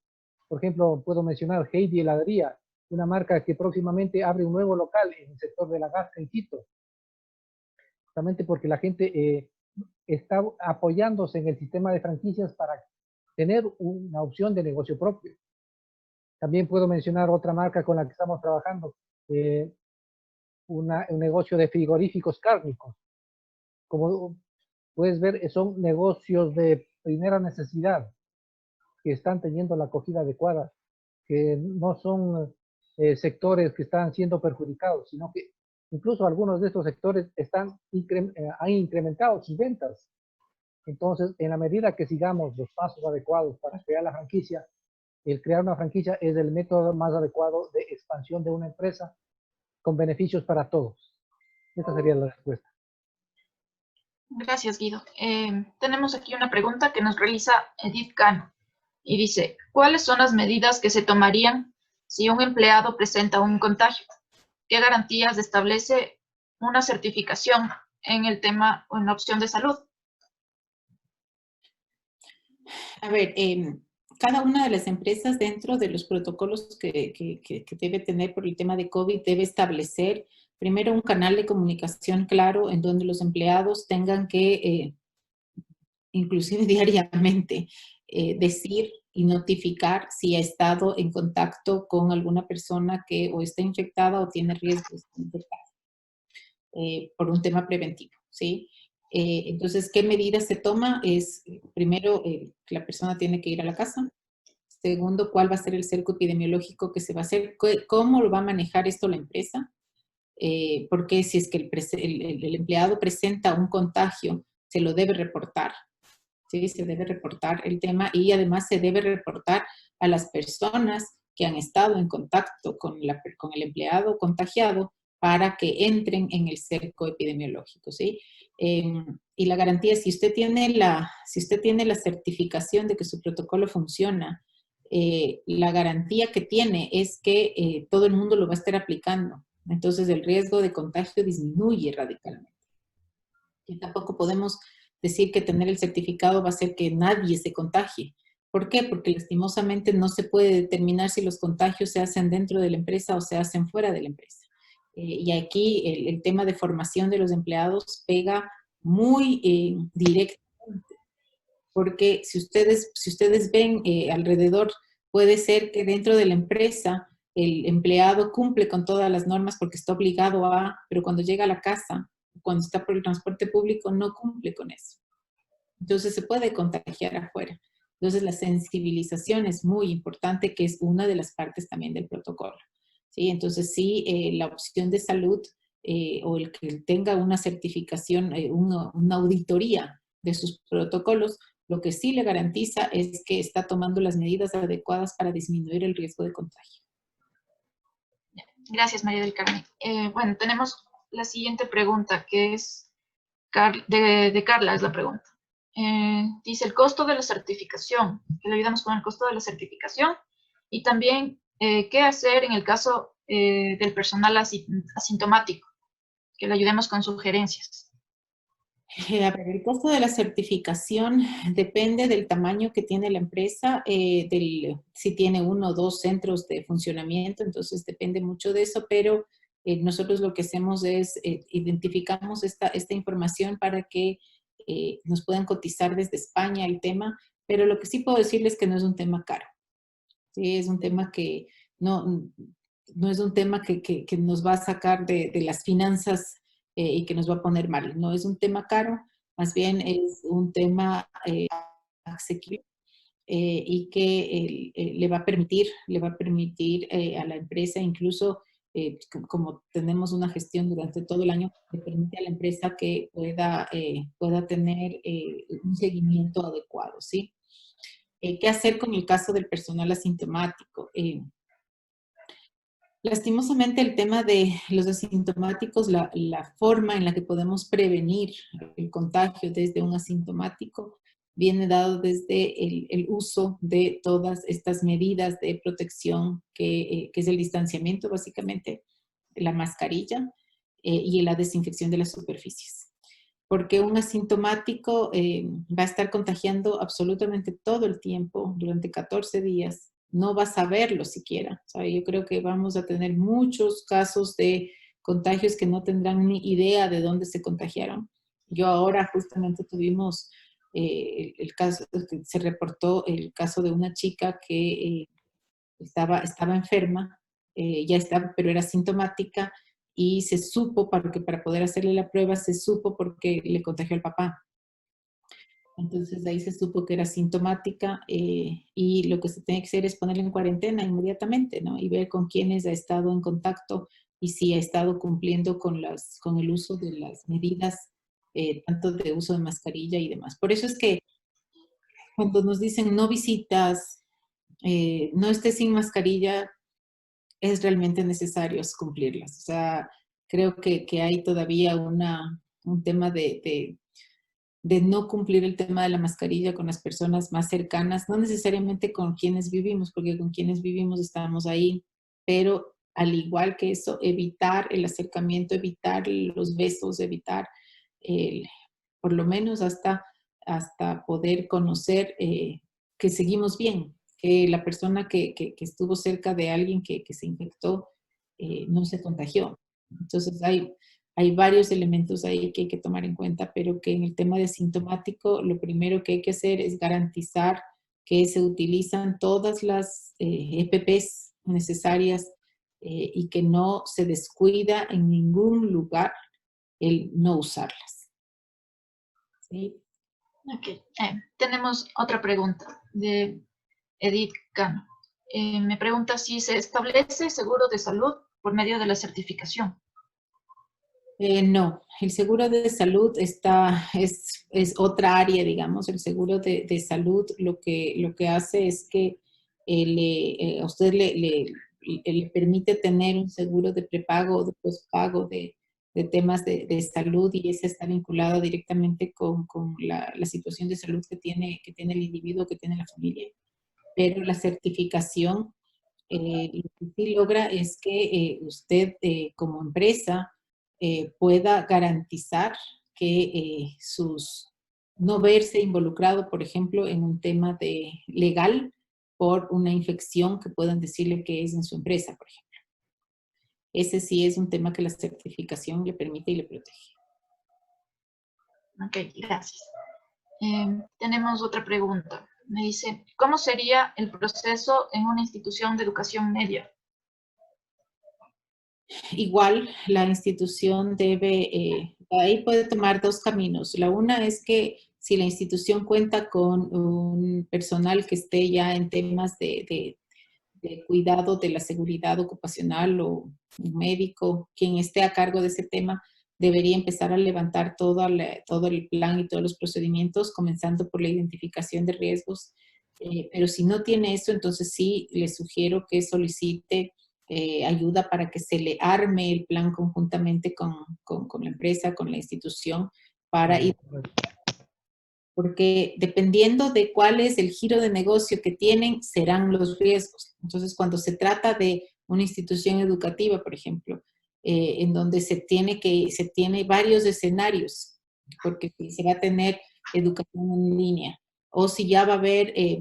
Por ejemplo, puedo mencionar Heidi Heladería, una marca que próximamente abre un nuevo local en el sector de la Gasca en Quito. Justamente porque la gente está apoyándose en el sistema de franquicias para tener una opción de negocio propio. También puedo mencionar otra marca con la que estamos trabajando, un negocio de frigoríficos cárnicos. Como puedes ver, son negocios de primera necesidad que están teniendo la acogida adecuada, que no son sectores que están siendo perjudicados, sino que incluso algunos de estos sectores han incrementado sus ventas. Entonces, en la medida que sigamos los pasos adecuados para crear la franquicia, el crear una franquicia es el método más adecuado de expansión de una empresa con beneficios para todos. Esta sería la respuesta. Gracias, Guido. Tenemos aquí una pregunta que nos realiza Edith Cano y dice, ¿cuáles son las medidas que se tomarían si un empleado presenta un contagio? ¿Qué garantías establece una certificación en el tema o en la opción de salud? A ver, cada una de las empresas dentro de los protocolos que debe tener por el tema de COVID debe establecer primero un canal de comunicación claro en donde los empleados tengan que, inclusive diariamente, decir y notificar si ha estado en contacto con alguna persona que o está infectada o tiene riesgos de infectar por un tema preventivo, ¿sí? Entonces, ¿qué medidas se toma? Es, primero, la persona tiene que ir a la casa. Segundo, ¿cuál va a ser el cerco epidemiológico que se va a hacer? ¿Cómo lo va a manejar esto la empresa? Porque si es que el empleado presenta un contagio, se lo debe reportar. ¿Sí? Se debe reportar el tema y además se debe reportar a las personas que han estado en contacto con el empleado contagiado para que entren en el cerco epidemiológico, ¿sí? Y la garantía, si usted tiene la certificación de que su protocolo funciona, la garantía que tiene es que todo el mundo lo va a estar aplicando. Entonces, el riesgo de contagio disminuye radicalmente. Y tampoco podemos decir que tener el certificado va a hacer que nadie se contagie. ¿Por qué? Porque lastimosamente no se puede determinar si los contagios se hacen dentro de la empresa o se hacen fuera de la empresa. Y aquí el tema de formación de los empleados pega muy directamente, porque si ustedes ven alrededor, puede ser que dentro de la empresa el empleado cumple con todas las normas porque está obligado a, pero cuando llega a la casa, cuando está por el transporte público, no cumple con eso. Entonces se puede contagiar afuera. Entonces la sensibilización es muy importante, que es una de las partes también del protocolo. ¿Sí? Entonces sí, la opción de salud o el que tenga una certificación, una auditoría de sus protocolos, lo que sí le garantiza es que está tomando las medidas adecuadas para disminuir el riesgo de contagio. Gracias, María del Carmen. Bueno, tenemos la siguiente pregunta, que es de Carla, es la pregunta. Dice, el costo de la certificación, que le ayudamos con el costo de la certificación, y también qué hacer en el caso del personal asintomático, que le ayudemos con sugerencias. A ver, el costo de la certificación depende del tamaño que tiene la empresa, si tiene 1 o 2 centros de funcionamiento, entonces depende mucho de eso, pero nosotros lo que hacemos es identificamos esta información para que nos puedan cotizar desde España el tema, pero lo que sí puedo decirles es que no es un tema caro. ¿Sí? Es un tema que no es un tema que nos va a sacar de las finanzas y que nos va a poner mal. No es un tema caro, más bien es un tema asequible y que le va a permitir a la empresa, incluso como tenemos una gestión durante todo el año, le permite a la empresa que pueda tener un seguimiento adecuado, ¿sí? ¿Qué hacer con el caso del personal asintomático? Lastimosamente el tema de los asintomáticos, la forma en la que podemos prevenir el contagio desde un asintomático viene dado desde el uso de todas estas medidas de protección que es el distanciamiento básicamente, la mascarilla y la desinfección de las superficies. Porque un asintomático va a estar contagiando absolutamente todo el tiempo durante 14 días. No va a saberlo siquiera. O sea, yo creo que vamos a tener muchos casos de contagios que no tendrán ni idea de dónde se contagiaron. Yo ahora justamente tuvimos el caso, se reportó el caso de una chica que estaba enferma, ya estaba, pero era sintomática y se supo, para poder hacerle la prueba, se supo porque le contagió al papá. Entonces de ahí se supo que era sintomática y lo que se tiene que hacer es ponerla en cuarentena inmediatamente, ¿no? Y ver con quiénes ha estado en contacto y si ha estado cumpliendo con el uso de las medidas, tanto de uso de mascarilla y demás. Por eso es que cuando nos dicen no visitas, no estés sin mascarilla, es realmente necesario cumplirlas. O sea, creo que hay todavía un tema de no cumplir el tema de la mascarilla con las personas más cercanas, no necesariamente con quienes vivimos, porque con quienes vivimos estamos ahí, pero al igual que eso, evitar el acercamiento, evitar los besos, evitar por lo menos hasta poder conocer que seguimos bien, que la persona que estuvo cerca de alguien que se infectó no se contagió. Entonces hay varios elementos ahí que hay que tomar en cuenta, pero que en el tema de sintomático, lo primero que hay que hacer es garantizar que se utilizan todas las EPPs necesarias y que no se descuida en ningún lugar el no usarlas. Sí. Ok, tenemos otra pregunta de Edith Cano. Me pregunta si se establece seguro de salud por medio de la certificación. No, el seguro de salud es otra área, digamos. El seguro de salud lo que hace es que a usted le permite tener un seguro de prepago o de pospago de temas de salud, y ese está vinculado directamente con la situación de salud que tiene el individuo, que tiene la familia. Pero la certificación lo que sí logra es que usted como empresa pueda garantizar que no verse involucrado, por ejemplo, en un tema legal por una infección que puedan decirle que es en su empresa, por ejemplo. Ese sí es un tema que la certificación le permite y le protege. Ok, gracias. Tenemos otra pregunta. Me dice, ¿cómo sería el proceso en una institución de educación media? Igual, la institución ahí puede tomar dos caminos. La una es que si la institución cuenta con un personal que esté ya en temas de cuidado de la seguridad ocupacional, o un médico, quien esté a cargo de ese tema, debería empezar a levantar todo el plan y todos los procedimientos, comenzando por la identificación de riesgos. Pero si no tiene eso, entonces sí le sugiero que solicite ayuda para que se le arme el plan conjuntamente con la empresa, con la institución, para ir, porque dependiendo de cuál es el giro de negocio que tienen, serán los riesgos. Entonces, cuando se trata de una institución educativa, por ejemplo, en donde se tiene varios escenarios, porque si se va a tener educación en línea, o si ya va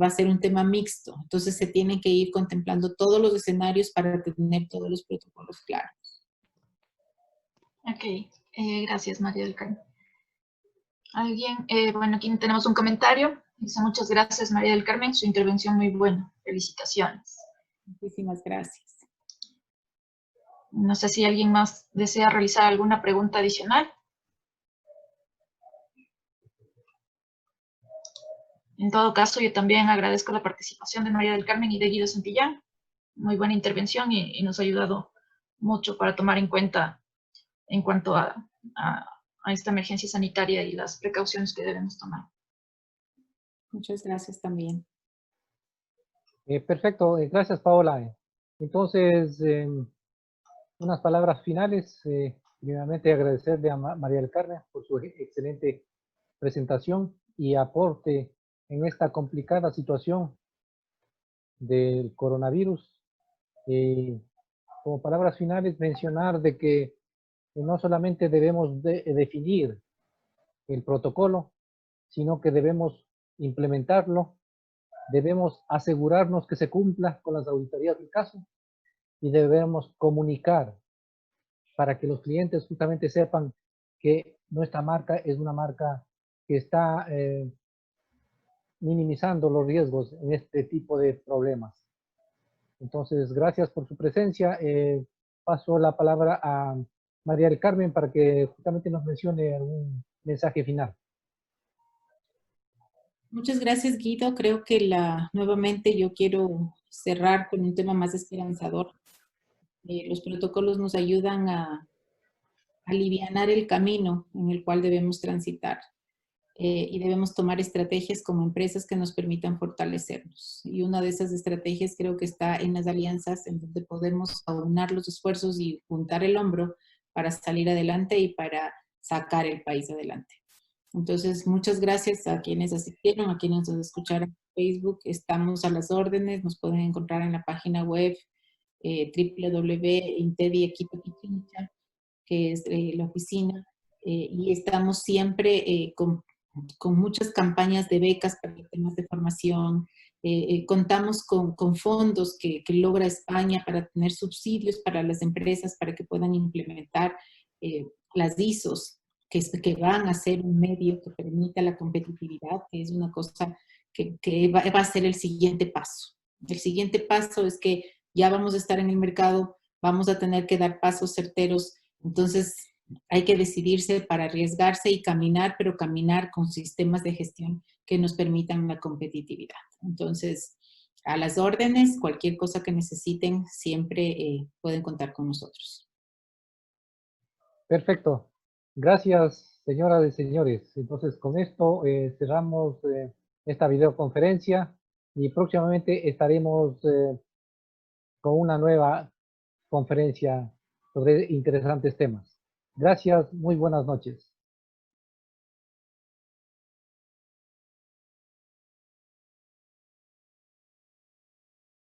a ser un tema mixto. Entonces se tienen que ir contemplando todos los escenarios para tener todos los protocolos claros. Ok, gracias, María del Carmen. Bueno, aquí tenemos un comentario. Dice, muchas gracias, María del Carmen, su intervención muy buena. Felicitaciones. Muchísimas gracias. No sé si alguien más desea realizar alguna pregunta adicional. En todo caso, yo también agradezco la participación de María del Carmen y de Guido Santillán. Muy buena intervención y nos ha ayudado mucho para tomar en cuenta en cuanto a esta emergencia sanitaria y las precauciones que debemos tomar. Muchas gracias también. Perfecto, gracias Paola. Entonces, unas palabras finales. Primeramente agradecerle a María del Carmen por su excelente presentación y aporte en esta complicada situación del coronavirus. Como palabras finales, mencionar de que no solamente debemos definir el protocolo, sino que debemos implementarlo, debemos asegurarnos que se cumpla con las auditorías del caso y debemos comunicar para que los clientes justamente sepan que nuestra marca es una marca que está minimizando los riesgos en este tipo de problemas. Entonces, gracias por su presencia. Paso la palabra a María del Carmen para que justamente nos mencione algún mensaje final. Muchas gracias, Guido. Creo que nuevamente yo quiero cerrar con un tema más esperanzador. Los protocolos nos ayudan a alivianar el camino en el cual debemos transitar. Y debemos tomar estrategias como empresas que nos permitan fortalecernos. Y una de esas estrategias creo que está en las alianzas, en donde podemos aunar los esfuerzos y juntar el hombro para salir adelante y para sacar el país adelante. Entonces, muchas gracias a quienes asistieron, a quienes nos escucharon en Facebook. Estamos a las órdenes, nos pueden encontrar en la página web www.intedi-equipo Pichincha, que es la oficina, y estamos siempre con muchas campañas de becas para temas de formación. Contamos con fondos que logra España para tener subsidios para las empresas para que puedan implementar las ISOs, que van a ser un medio que permita la competitividad, que es una cosa que va a ser el siguiente paso. El siguiente paso es que ya vamos a estar en el mercado, vamos a tener que dar pasos certeros. Entonces, hay que decidirse para arriesgarse y caminar, pero caminar con sistemas de gestión que nos permitan la competitividad. Entonces, a las órdenes, cualquier cosa que necesiten, siempre pueden contar con nosotros. Perfecto. Gracias, señoras y señores. Entonces, con esto cerramos esta videoconferencia y próximamente estaremos con una nueva conferencia sobre interesantes temas. Gracias, muy buenas noches.